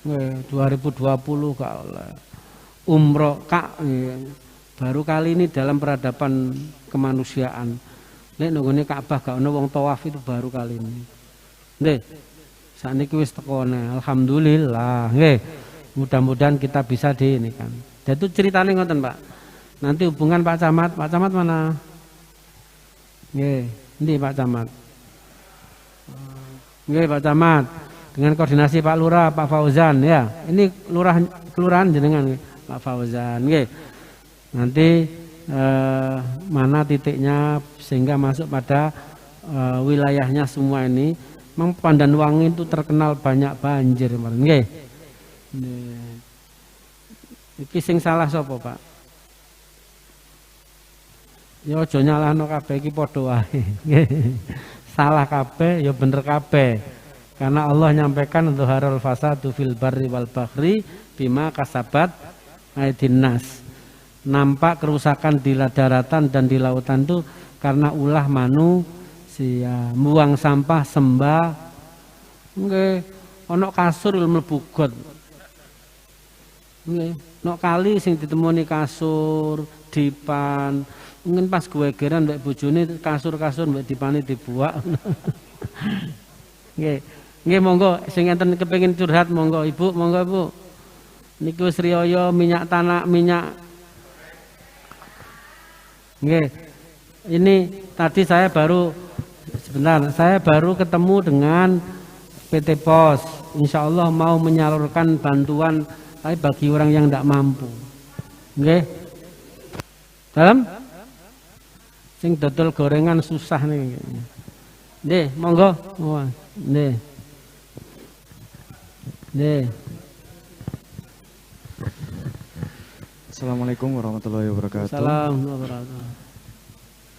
Nggih, 2020 kak umroh kak baru kali ini dalam peradaban kemanusiaan. Nek nggone Ka'bah gak ono wong tawaf itu baru kali ini. Nggih. Sakniki wis tekone. Alhamdulillah, nggih. Mudah-mudahan kita bisa di ini kan. Jadi ceritanya ngoten, Pak. Nanti hubungan Pak Camat mana? Nggih, endi Pak Camat? Nggih, Pak Camat. Dengan koordinasi Pak Lurah, Pak Fauzan ya. Ini kelurahan jenengan Pak Fauzan, nggih. Nanti mana titiknya sehingga masuk pada wilayahnya semua ini. Memang Pandanwangi itu terkenal banyak banjir kemarin, nggih. Iki sing salah sapa, Pak? Ya aja nyalahno kabeh iki padha wae. Salah kabeh ya bener kabeh. Karena Allah nyampaikan dhuharul fasadu fil barri wal bahri bima kasabat aydin nas. Nampak kerusakan di daratan dan di lautan itu karena ulah manusia. Buang sampah sembah. Nggih, ana kasur mlebu got. Nggih, ana kali sing ditemoni kasur, dipan. Mungkin pas gegeran mbek bojone kasur-kasur mbek dipane dibuak. Nggih. Nggih monggo sing enten kepengin curhat monggo Ibu, monggo Ibu. Niku wis riyaya minyak tanah, minyak. Nggih. Ini tadi saya baru ketemu dengan PT Pos. Insya Allah mau menyalurkan bantuan tapi bagi orang yang tidak mampu. Nggih. Dalam sing dodol gorengan susah nih. Nggih, monggo. Nggih. Nggih. Assalamualaikum warahmatullahi wabarakatuh. Assalamualaikum warahmatullahi wabarakatuh.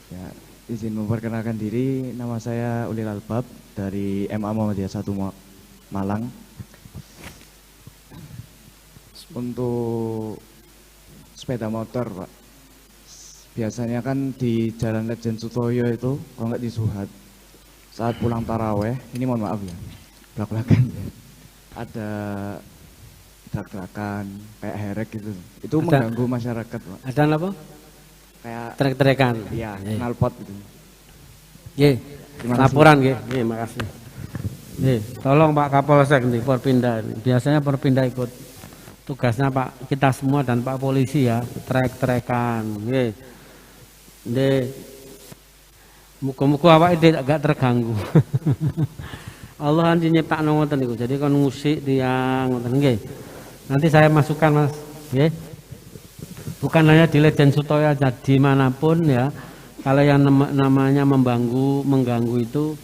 Ya, izin memperkenalkan diri, nama saya Ulil Albab dari MA Muhammadiyah 1 Malang. Untuk sepeda motor, Pak. Biasanya kan di Jalan Lejen Sutoyo itu, kalau nggak di Suhat, saat pulang taraweh, ini mohon maaf ya, belak-belakan ya, ada gerakan kayak herek gitu, itu mengganggu masyarakat, Pak. Ada apa? Kayak trek-trekan. Iya, knalpot gitu. Nggih. Laporan nggih. Nggih, makasih. Nggih, tolong Pak Kapolsek nih Porpinda. Biasanya Porpinda ikut tugasnya Pak kita semua dan Pak polisi ya, trek-trekan. Nggih. Nggih. Muga-muga awake gak terganggu. Allah anjing nyiptakno ngoten niku. Jadi kon musik tiyang ngoten nggih. Nanti saya masukkan Mas, nggih. Bukan hanya di Lejen Sutoyo aja, dimanapun ya. Kalau yang namanya mengganggu itu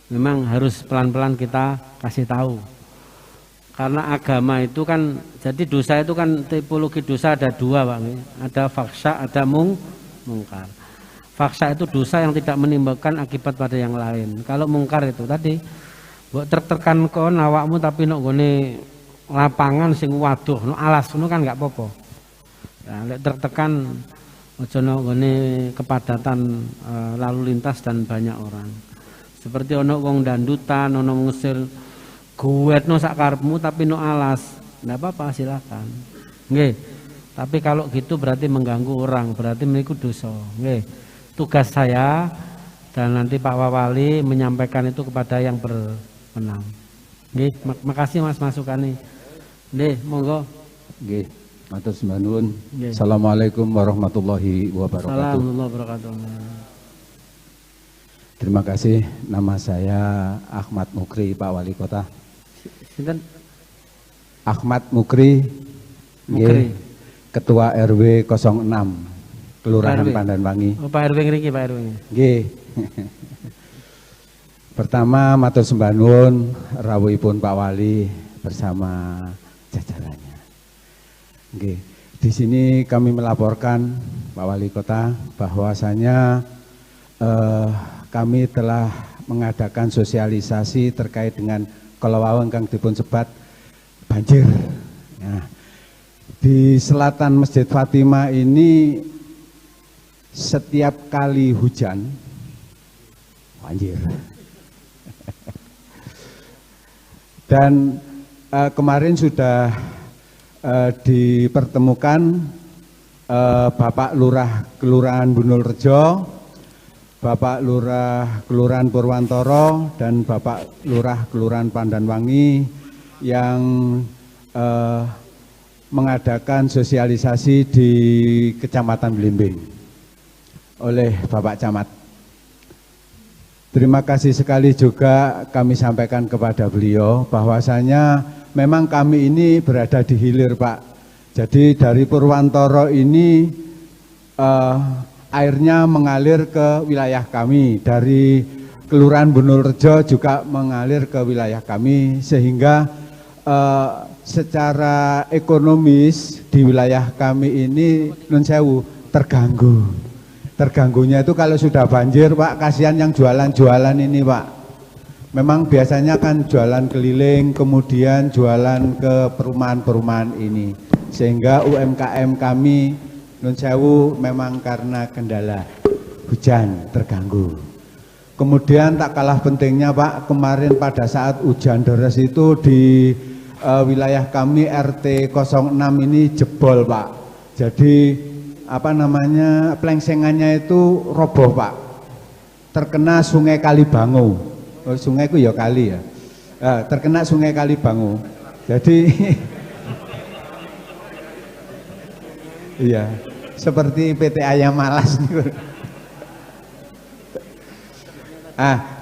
memang harus pelan-pelan kita kasih tahu. Karena agama itu kan, jadi dosa itu kan tipologi dosa ada dua Pak. Ada faksha, ada mungkar. Faksha itu dosa yang tidak menimbulkan akibat pada yang lain. Kalau mungkar itu tadi, buat tertekan kon awakmu tapi nok gone lapangan sing waduh, no alas no kan nggak apa-apa. Nah, lek tertekan ojo nggone kepadatan lalu lintas dan banyak orang. Seperti ono wong dandutan, ono ngusir guwetno sak karepmu tapi no alas. Enggak apa-apa, silakan. Nggih. Tapi kalau gitu berarti mengganggu orang, berarti meniku dosa. Nggih. Tugas saya dan nanti Pak Wawali menyampaikan itu kepada yang berwenang. Nggih, makasih Mas masukannya. Nggih, monggo. Nggih. Matur sembah nuwun. Assalamualaikum warahmatullahi wabarakatuh. Assalamualaikum warahmatullahi wabarakatuh. Terima kasih. Nama saya Ahmad Mukri, Pak Wali Kota. Sinten? Ahmad Mukri. Nggih. Ketua RW 06 Kelurahan Pandanwangi. Oh, Pak RW ngriki, Pak RW. Nggih. Pertama matur sembah nuwun rawuhipun Pak Wali bersama jajarannya. Oke, di sini kami melaporkan Pak Wali Kota bahwasanya kami telah mengadakan sosialisasi terkait dengan kelawau ingkang dipun sebat banjir. Nah, di selatan Masjid Fatimah ini setiap kali hujan banjir. Dan kemarin sudah dipertemukan Bapak Lurah Kelurahan Bunulrejo, Bapak Lurah Kelurahan Purwantoro, dan Bapak Lurah Kelurahan Pandanwangi yang mengadakan sosialisasi di Kecamatan Blimbing oleh Bapak Camat. Terima kasih sekali juga kami sampaikan kepada beliau bahwasanya memang kami ini berada di hilir Pak. Jadi dari Purwantoro ini airnya mengalir ke wilayah kami. Dari Kelurahan Bunulrejo juga mengalir ke wilayah kami. Sehingga secara ekonomis di wilayah kami ini nun sewu terganggu. Terganggunya itu kalau sudah banjir Pak, kasihan yang jualan-jualan ini Pak. Memang biasanya kan jualan keliling, kemudian jualan ke perumahan-perumahan ini. Sehingga UMKM kami nun sewu memang karena kendala. hujan, terganggu. Kemudian tak kalah pentingnya Pak, kemarin pada saat hujan deras itu di wilayah kami RT 06 ini jebol Pak. Jadi apa namanya, plengsengannya itu roboh Pak. Terkena Sungai Kalibangu. Oh, sungai itu ya kali ya. Terkena Sungai Kalibangu. Jadi iya, seperti PT Ayam Malas nih.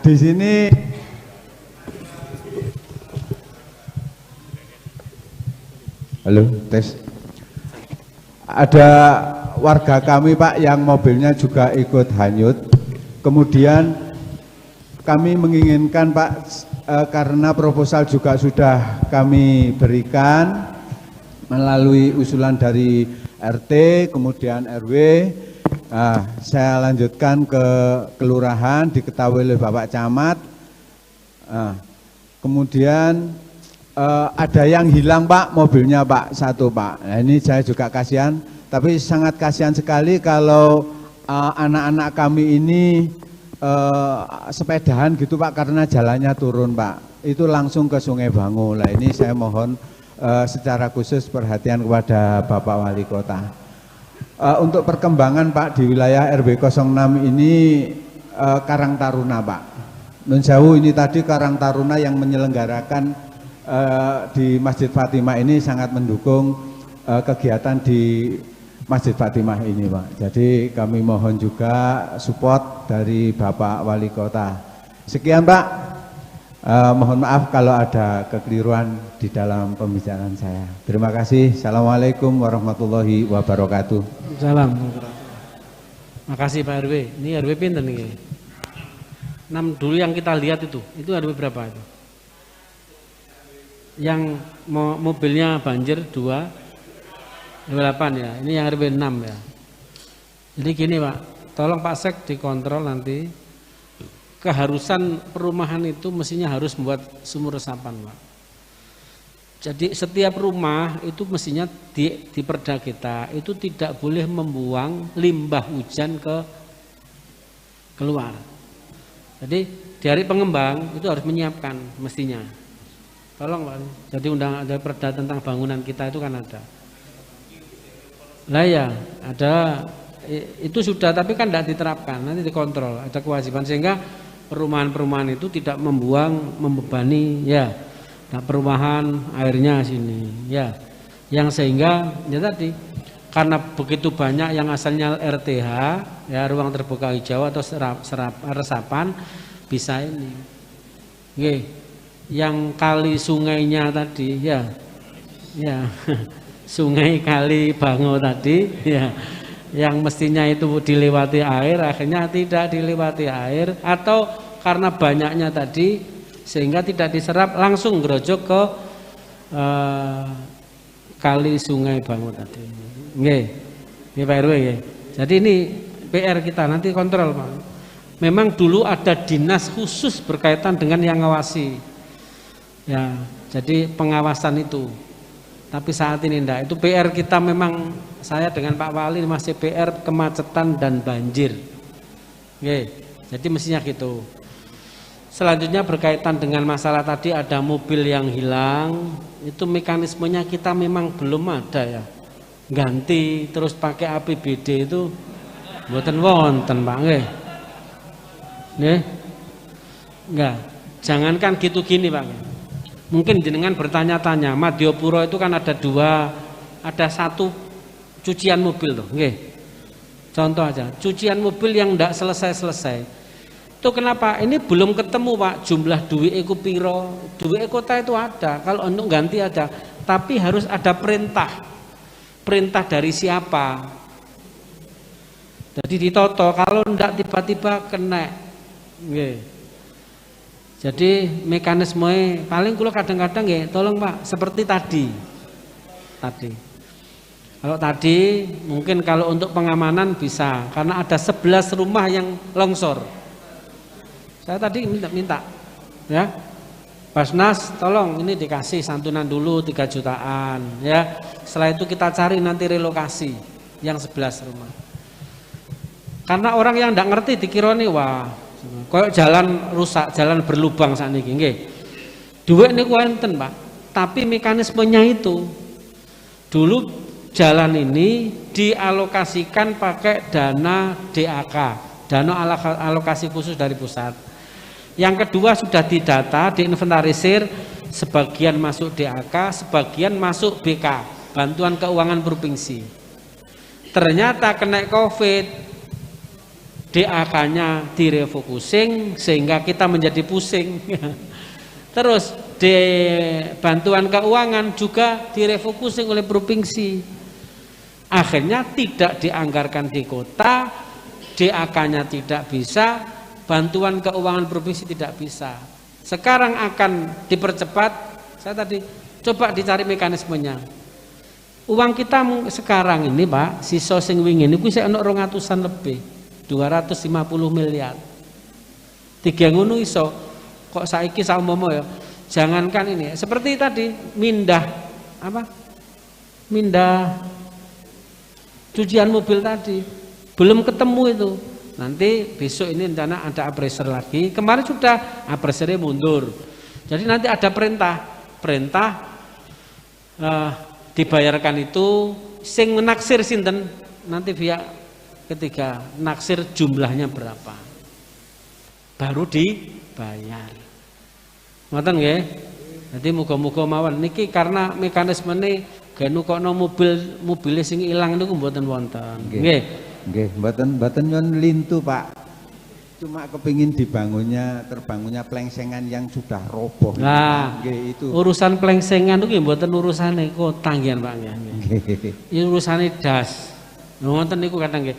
Di sini halo, tes. Ada warga kami Pak yang mobilnya juga ikut hanyut. Kemudian kami menginginkan Pak, karena proposal juga sudah kami berikan melalui usulan dari RT, kemudian RW. Saya lanjutkan ke kelurahan, diketahui oleh Bapak Camat. Kemudian ada yang hilang Pak, mobilnya Pak, satu Pak. Nah, ini saya juga kasihan, tapi sangat kasihan sekali kalau anak-anak kami ini sepedahan gitu Pak, karena jalannya turun Pak. Itu langsung ke Sungai Bangu. Nah, ini saya mohon secara khusus perhatian kepada Bapak Wali Kota. Untuk perkembangan Pak di wilayah RW 06 ini Karang Taruna Pak. Nun Sewu, ini tadi Karang Taruna yang menyelenggarakan di Masjid Fatimah ini sangat mendukung kegiatan di Masjid Fatimah ini Pak. Jadi kami mohon juga support dari Bapak Wali Kota. Sekian Pak. Mohon maaf kalau ada kekeliruan di dalam pembicaraan saya. Terima kasih. Assalamualaikum warahmatullahi wabarakatuh. Salam. Makasih Pak RW. Ini RW pinten nih? 6 dulu yang kita lihat itu RW berapa itu? Yang mobilnya banjir 2, 28 ya. Ini yang RW 6 ya. Jadi gini Pak, tolong Pak Sek dikontrol nanti. Keharusan perumahan itu mestinya harus membuat sumur resapan Pak. Jadi setiap rumah itu mestinya di perda kita itu tidak boleh membuang limbah hujan keluar. Jadi dari pengembang itu harus menyiapkan mestinya. Tolong Pak. Jadi ada perda tentang bangunan kita itu kan ada. Lah ya, ada itu sudah, tapi kan tidak diterapkan, nanti dikontrol, ada kewajiban sehingga perumahan-perumahan itu tidak membebani ya. Nah, perumahan airnya sini ya. Yang sehingga ya tadi karena begitu banyak yang asalnya RTH ya, ruang terbuka hijau atau resapan bisa ini. Oke. Yang kali sungainya tadi ya. Ya. Sungai Kali Bango tadi ya. Yang mestinya itu dilewati air akhirnya tidak dilewati air, atau karena banyaknya tadi sehingga tidak diserap langsung gerojok ke Kali Sungai Bangu tadi. Nggih. Nggih Pak RW nggih. Jadi ini PR kita nanti kontrol Pak. Memang dulu ada dinas khusus berkaitan dengan yang ngawasi. Ya, jadi pengawasan itu. Tapi saat ini enggak, itu PR kita memang, saya dengan Pak Wali masih PR kemacetan dan banjir. Oke, jadi mestinya gitu. Selanjutnya berkaitan dengan masalah tadi ada mobil yang hilang, itu mekanismenya kita memang belum ada ya. Ganti terus pakai APBD itu mboten wonten Pak nggih. Nggih. Enggak, jangankan gitu gini Pak. Mungkin jenengan bertanya-tanya, Madiopuro itu kan ada satu cucian mobil tuh, nggih. Contoh aja, cucian mobil yang ndak selesai-selesai. Itu kenapa? Ini belum ketemu Pak, jumlah duit iku piro. Duit kota itu ada, kalau untuk ganti ada, tapi harus ada perintah. Perintah dari siapa? Jadi ditoto, kalau ndak tiba-tiba kena. Nggih. Jadi mekanisme paling kula kadang-kadang ya tolong Pak seperti tadi. Kalau tadi mungkin kalau untuk pengamanan bisa karena ada 11 rumah yang longsor. Saya tadi minta ya. Basnas tolong ini dikasih santunan dulu 3 jutaan ya. Setelah itu kita cari nanti relokasi yang 11 rumah. Karena orang yang tidak ngerti dikira nih wah, kayak jalan rusak, jalan berlubang saat ini, nggih. Duit niku enten, Pak. Tapi mekanismenya itu dulu jalan ini dialokasikan pakai dana DAK, dana alokasi khusus dari pusat. Yang kedua sudah didata, diinventarisir, sebagian masuk DAK, sebagian masuk BK, bantuan keuangan provinsi. Ternyata kena Covid, DAK-nya direfocusing sehingga kita menjadi pusing. Terus di bantuan keuangan juga direfocusing oleh provinsi. Akhirnya tidak dianggarkan di kota, DAK-nya tidak bisa, bantuan keuangan provinsi tidak bisa. Sekarang akan dipercepat. Saya tadi coba dicari mekanismenya. Uang kita sekarang ini, Pak, sisa sing wingi niku sik ana 200-an lebih. 250 miliar. Tiga ngono iso kok saiki saumpama ya. Jangankan ini, seperti tadi mindah apa? Mindah cucian mobil tadi. Belum ketemu itu. Nanti besok ini rencana ada appraiser lagi. Kemarin sudah appraisernya mundur. Jadi nanti ada perintah dibayarkan itu sing menaksir sinten nanti pihak ketiga naksir jumlahnya berapa baru dibayar. Ngoten nggih. Jadi muga-muga mawon niki karena mekanisme ini genukokno mobil sing ilang niku mboten wonten. Nggih. Nggih, mboten nyon lintu, Pak. Cuma kepingin terbangunnya plengsengan yang sudah roboh. Nah, nggih itu. Urusan plengsengan itu mboten urusane kota nggih, Pak nggih. Ini urusane das. Ngoten niku kadang nggih.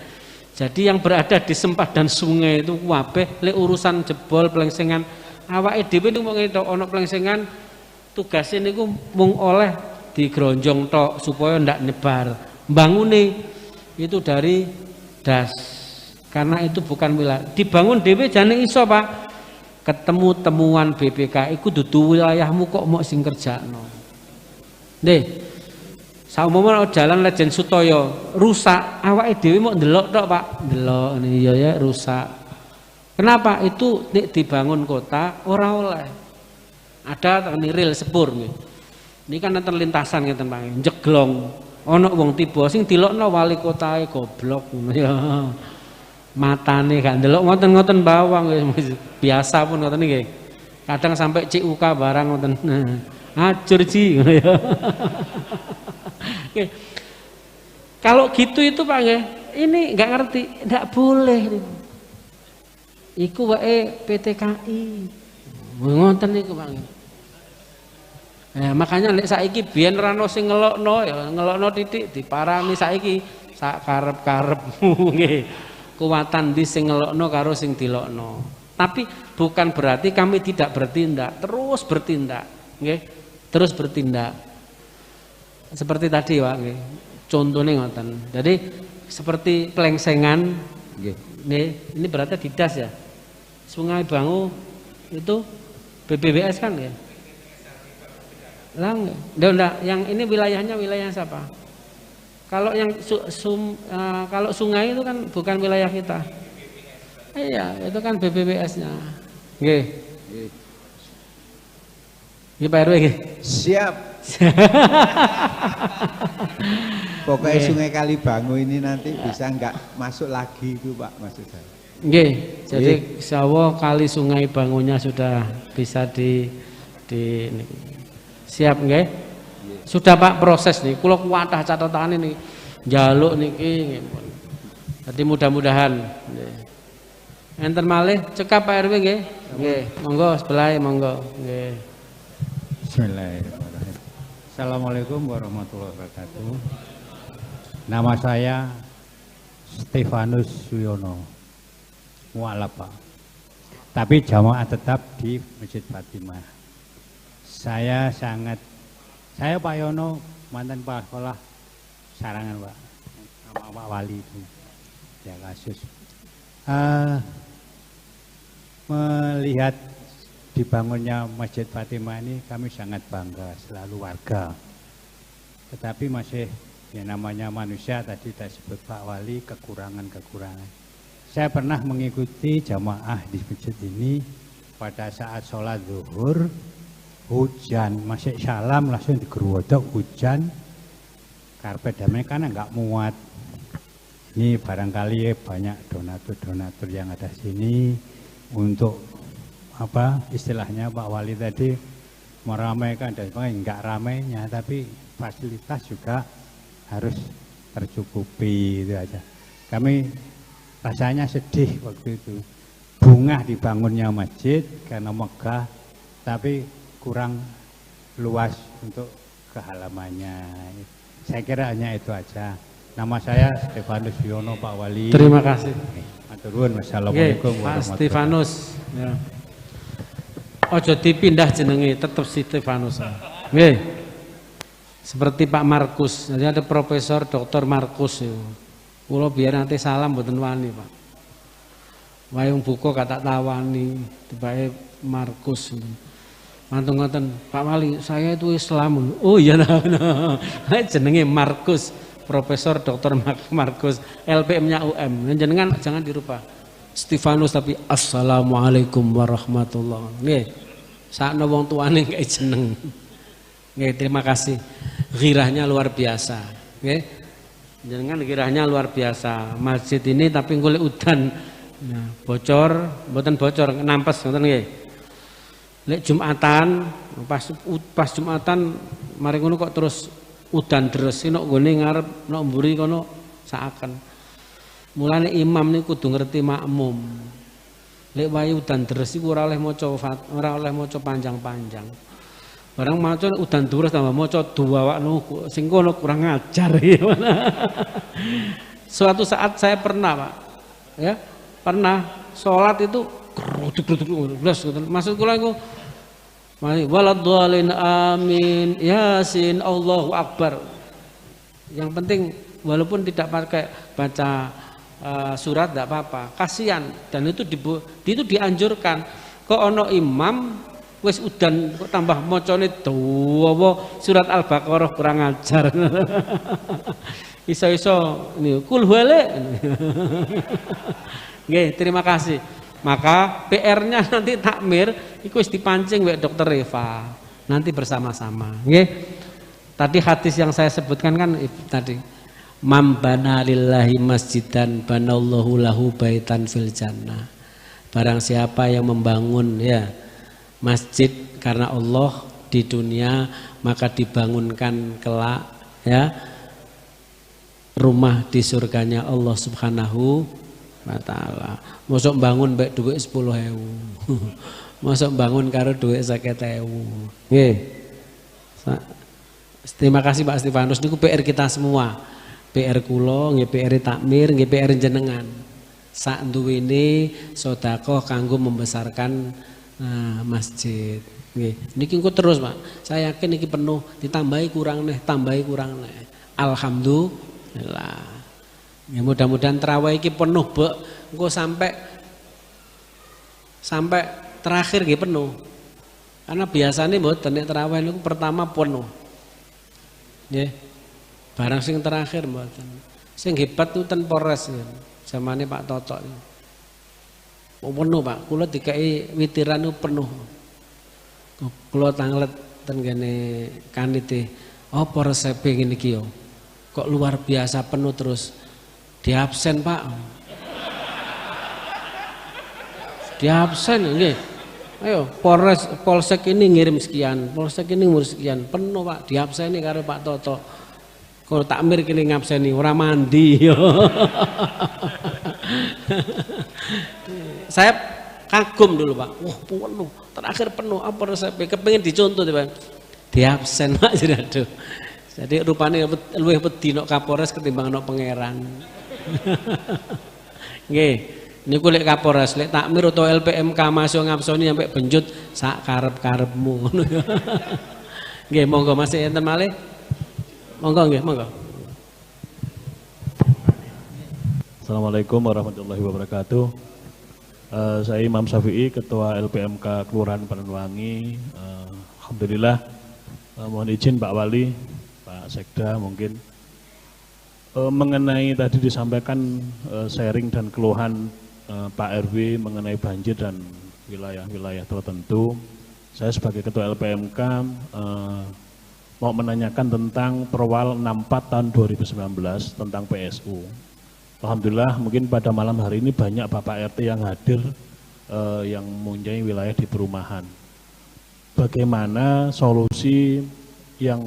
Jadi yang berada di sempadan sungai itu kabeh lek urusan jebol plengsengan awake dhewe niku mung ngetok ana plengsengan tugasnya niku mung oleh digronjong tok supaya ndak nyebar. Mbangune itu dari das. Karena itu bukan wilayah. Dibangun dhewe jane iso, Pak. Ketemu temuan BPK iku dudu wilayahmu kok mok sing kerjakno. Nggih. Saumpama jalan Lejen Sutoyo rusak, awake dhewe mok ndelok tok, Pak. Ndelok ini ya rusak. Kenapa? Itu dibangun kota ora oleh. Ada ril sepur nggih. Ini kan nonton lintasan ngeten Pak. Jeglong. Ana wong tiba sing dilokno wali kotae goblok ngono ya. Matane gak ndelok ngoten-ngoten bawang biasa pun ngoten nggih. Kadang sampai CUK barang ngoten. Ajur ji ngono ya. Oke. Kalau gitu itu Pak nggih, ini enggak ngerti, enggak boleh. Iku wae PTKI. Ngoten niku Pak nggih. Nah, makanya nek saiki biyen ora ono sing ngelokno titik diparani saiki sak karep-karepmu nggih. Kuwatan di sing ngelokno karo sing dilokno. Tapi bukan berarti kami tidak bertindak, terus bertindak, nggih. Terus bertindak. Seperti tadi Pak nggih. Contohnya ngoten. Jadi seperti plengsengan nggih. Ini berarti di das ya. Sungai Bangu itu BBBS kan ya? Lah enggak, yang ini wilayahnya wilayah siapa? Kalau yang kalau sungai itu kan bukan wilayah kita. Iya, itu kan BBBS-nya. Nggih. Nggih Pak RW nggih. Siap. Pokoknya Sungai Kalibangu ini nanti bisa enggak masuk lagi itu Pak maksud saya. Nggih. Jadi insyaallah kali Sungai Bangunya sudah bisa di siap nggih. Sudah Pak proses nih, kula kuatah catatan ini njaluk niki nggih. Jadi mudah-mudahan nggih. Enten malih cekap Pak RW nggih. Nggih, monggo sebelah monggo nggih. Bismillahirrahmanirrahim. Assalamualaikum warahmatullahi wabarakatuh. Nama saya Stefanus Suyono. Mualaf Pak. Tapi jamaah tetap di Masjid Fatimah. Saya Pak Yono, mantan Pak Sekolah Sarangan Pak, sama Pak Wali itu, ya kasus. Melihat dibangunnya Masjid Fatimah ini kami sangat bangga, selalu warga. Tetapi masih yang namanya manusia tadi sudah sebut Pak Wali kekurangan-kekurangan. Saya pernah mengikuti jamaah di masjid ini pada saat sholat zuhur, hujan, masih salam langsung digeruduk hujan, karpet damai karena nggak muat. Ini barangkali banyak donatur-donatur yang ada sini untuk apa istilahnya Pak Wali tadi meramaikan dan sebagainya, nggak ramainya tapi fasilitas juga harus tercukupi itu aja. Kami rasanya sedih waktu itu, bunga dibangunnya masjid karena megah tapi kurang luas untuk kehalamannya. Saya kira hanya itu aja. Nama saya Stefanus Yono Pak Wali. Terima kasih. Matur nuwun. Wassalamualaikum Pak Stefanus. Ya. Ojo dipindah jenenge, tetap Stefanus. Nggih. Seperti Pak Markus. Jadi ada Profesor Dr. Markus itu. Kula biar nanti salam mboten wani, Pak. Wayung buka kata tawani, tibake Markus. Mantung ngoten, Pak Wali, saya itu Islam. Oh iya nah. Jenenge Markus. Profesor Dr. Markus, LPM-nya UM. Jenengan jangan dirubah. Stefanus tapi Assalamualaikum warahmatullahi wabarakatuh. Nggih. Sakno wong tuane kayak jeneng. Nggih, terima kasih. Ghirahnya luar biasa. Nggih. Jenengan ghirahnya luar biasa. Masjid ini tapi golek udan. Nah, bocor, mboten bocor, nampes ngoten nggih. Lek Jumatan, pas Jumatan mari ngono kok terus udan deres nok gone ngarep nok mburi kono saaken. Mulane imam niku kudu ngerti makmum. Lek wae udan deres iku ora oleh maca panjang-panjang. Barang maca udan deres tambah maca duwawakno sing kono kurang ajar. Suatu saat saya pernah, Pak. Ya, pernah salat itu geruduk-geruduk maksud kula iku waladhdallin amin yasin Allahu akbar. Yang penting walaupun tidak pakai baca surat tidak apa-apa, kasihan. Dan itu dianjurkan. Kok ono imam wis udan kok tambah macane dawa surat Al-Baqarah kurang ajar. Iso-iso ini kul huwale. Nggih, terima kasih. Maka PR-nya nanti takmir iku wis dipancing mbek Dokter Eva. Nanti bersama-sama, nggih. Tadi hadis yang saya sebutkan kan tadi man bana lillahi masjidan banallahu lahu baitan fil jannah. Barang siapa yang membangun ya masjid karena Allah di dunia, maka dibangunkan kelak ya rumah di surganya Allah Subhanahu wa taala. Mosok bangun mbek dhuwit 10.000. Mosok bangun karo dhuwit 50.000. Nggih. Terima kasih Pak Stefanus, niku PR kita semua. PR kula, nggih PR takmir, nggih PR jenengan. Sak duwene sedekah kanggo membesarkan masjid. Nggih. Niki engko terus, Pak. Saya yakin niki penuh, ditambahi kurang neh, tambahi kurang neh. Alhamdulillah. Ya, mudah-mudahan terawih iki penuh, Bek. Engko sampai terakhir nggih penuh. Karena biasanya mboten nek terawih niku pertama penuh. Nggih. Barang sing terakhir mboten. Sing hebat itu ten Polres ya. Zamane Pak Toto. Penuh, Pak. Kula dikai witiran niku penuh. Kula tanglet ten kene kanite. Apa resepe ngene iki yo? Kok luar biasa penuh terus. Diabsen, Pak. Diabsen nggih. Ayo Polsek ini ngirim sekian, Polsek ini ngirim sekian, penuh Pak, diabseni karo Pak Toto. Kalau takmir kini ngabseni ora mandi. Saya kagum dulu Pak. Wah, penuh. Terakhir penuh apa resep kepengin dicontoh Pak. Diabsen Pak jadi aduh. Jadi rupanya luwih wedi nok Kapolres ketimbang nok pangeran. Nggih. Niku lek Kapolres, lek takmir atau LPMK masuk ngapsoni sampai benjut sak karep-karepmu. Nggih, monggo masih enten malih. Monggo nggih, monggo. Assalamualaikum warahmatullahi wabarakatuh. Saya Imam Syafi'i, Ketua LPMK Kelurahan Panenwangi. Alhamdulillah, mohon izin Pak Wali, Pak Sekda mungkin. mengenai tadi disampaikan sharing dan keluhan Pak RW mengenai banjir dan wilayah-wilayah tertentu. Saya sebagai Ketua LPMK mau menanyakan tentang Perwal 64 tahun 2019 tentang PSU. Alhamdulillah mungkin pada malam hari ini banyak Bapak RT yang hadir yang mempunyai wilayah di perumahan. Bagaimana solusi yang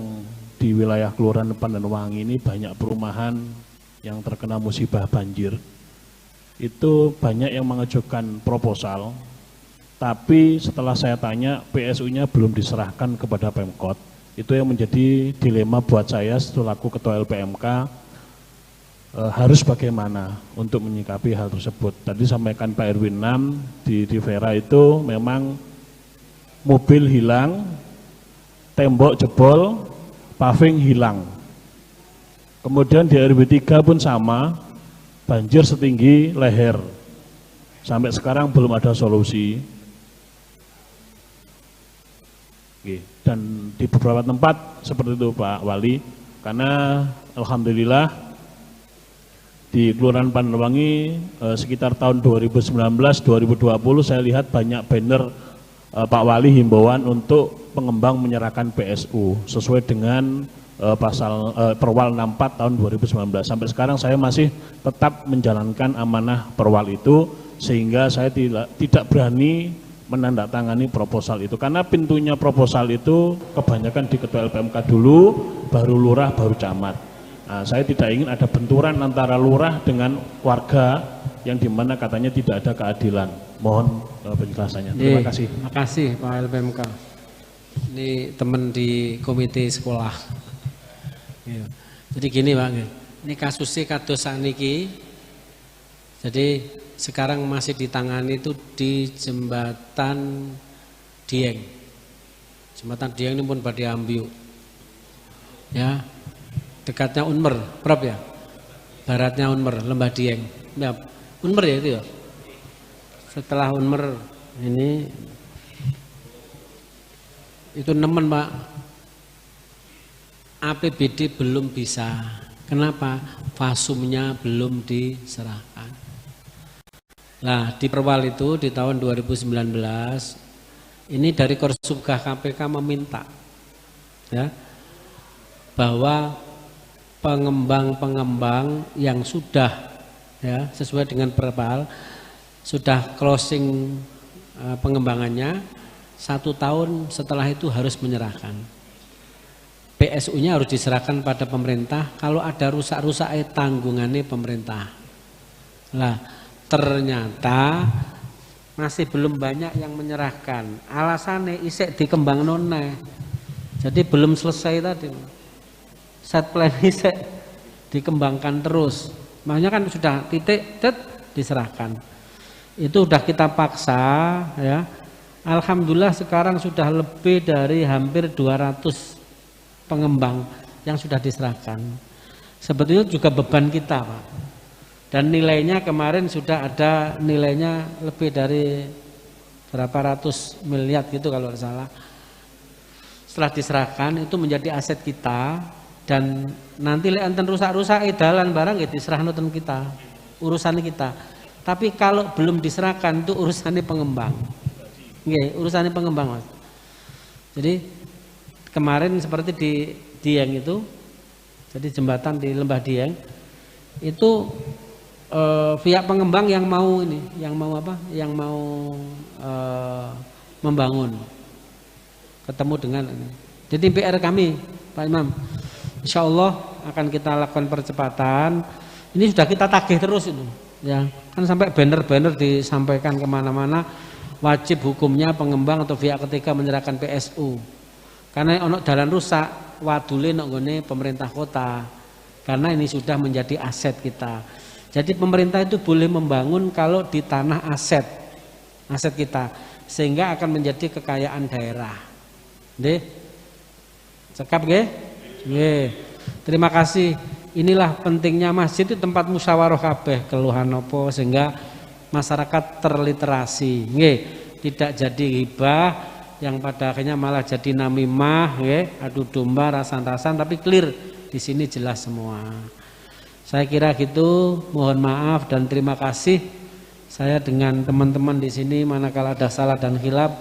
di wilayah Kelurahan Pandanwangi ini banyak perumahan yang terkena musibah banjir? Itu banyak yang mengajukan proposal, tapi setelah saya tanya PSU-nya belum diserahkan kepada Pemkot. Itu yang menjadi dilema buat saya selaku Ketua LPMK, harus bagaimana untuk menyikapi hal tersebut. Tadi sampaikan Pak RW 6 di Vera itu memang mobil hilang, tembok jebol, paving hilang. Kemudian di RW 3 pun sama, banjir setinggi leher. Sampai sekarang belum ada solusi. Dan di beberapa tempat seperti itu Pak Wali, karena alhamdulillah di Kelurahan Pandanwangi sekitar tahun 2019-2020 saya lihat banyak banner Pak Wali himbauan untuk pengembang menyerahkan PSU sesuai dengan pasal Perwal 64 tahun 2019. Sampai sekarang saya masih tetap menjalankan amanah Perwal itu, sehingga saya tidak berani menandatangani proposal itu, karena pintunya proposal itu kebanyakan di Ketua LPMK dulu, baru lurah, baru camat. Nah, saya tidak ingin ada benturan antara lurah dengan warga yang dimana katanya tidak ada keadilan. Mohon penjelasannya. Terima kasih. Terima kasih Pak LPMK. Ini teman di komite sekolah. Ya. Jadi gini Pak, ini kasusnya kados sakniki. Jadi sekarang masih ditangani itu di Jembatan Dieng. Jembatan Dieng ini pun pada Ambiu. Ya. Dekatnya Unmer, Prof ya. Baratnya Unmer, Lembah Dieng. Ya, Unmer ya itu ya. Setelah Unmer ini itu nemen Pak. APBD belum bisa. Kenapa? Fasumnya belum diserahkan. Nah, di Perwal itu di tahun 2019 ini dari Korsubgah KPK meminta ya bahwa pengembang-pengembang yang sudah ya sesuai dengan Perwal sudah closing pengembangannya 1 tahun setelah itu harus menyerahkan. PSU-nya harus diserahkan pada pemerintah, kalau ada rusak-rusak tanggungannya pemerintah. Nah, ternyata masih belum banyak yang menyerahkan. Alasannya isek dikembang noneh. Jadi belum selesai tadi. Set plan isek dikembangkan terus. Makanya kan sudah titik diserahkan. Itu sudah kita paksa ya. Alhamdulillah sekarang sudah lebih dari hampir 200 pengembang yang sudah diserahkan. Sebetulnya juga beban kita Pak. Dan nilainya kemarin sudah ada nilainya lebih dari berapa ratus miliar gitu kalau tidak salah. Setelah diserahkan itu menjadi aset kita, dan nanti lek enten rusak-rusak dalan barang ya diserahno ten kita, urusan kita. Tapi kalau belum diserahkan itu urusannya pengembang. Nggih, urusannya pengembang Mas. Jadi kemarin seperti di Dieng itu, jadi jembatan di Lembah Dieng itu pihak pengembang yang mau ini, yang mau apa? Yang mau membangun, ketemu dengan ini. Jadi PR kami, Pak Imam, insya Allah akan kita lakukan percepatan. Ini sudah kita tagih terus itu, ya kan sampai banner-banner disampaikan kemana-mana. Wajib hukumnya pengembang atau pihak ketiga menyerahkan PSU. Karena ono dalan rusak, wadule nek nggone pemerintah kota. Karena ini sudah menjadi aset kita. Jadi pemerintah itu boleh membangun kalau di tanah aset kita, sehingga akan menjadi kekayaan daerah. Nggih. Cekap nggih? Nggih. Terima kasih. Inilah pentingnya masjid itu tempat musyawarah kabeh keluhan apa sehingga masyarakat terliterasi. Nggih, tidak jadi hibah yang pada akhirnya malah jadi namimah, adu domba, rasan-rasan, tapi clear di sini jelas semua. Saya kira gitu, mohon maaf dan terima kasih. Saya dengan teman-teman di sini manakala ada salah dan khilaf,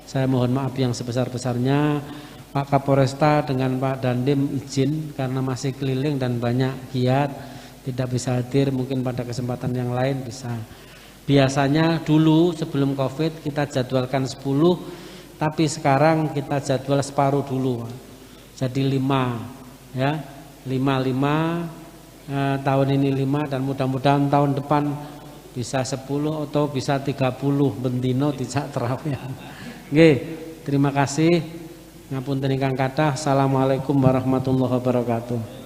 saya mohon maaf yang sebesar-besarnya. Pak Kapolresta dengan Pak Dandim izin karena masih keliling dan banyak giat tidak bisa hadir, mungkin pada kesempatan yang lain bisa. Biasanya dulu sebelum Covid kita jadwalkan 10, tapi sekarang kita jadwal separuh dulu, jadi 5 ya, 5 tahun ini 5 dan mudah-mudahan tahun depan bisa 10 atau bisa 30 bendino dijak terawih. Nggih, terima kasih. Ngapunten ingkang kathah. Assalamualaikum warahmatullahi wabarakatuh.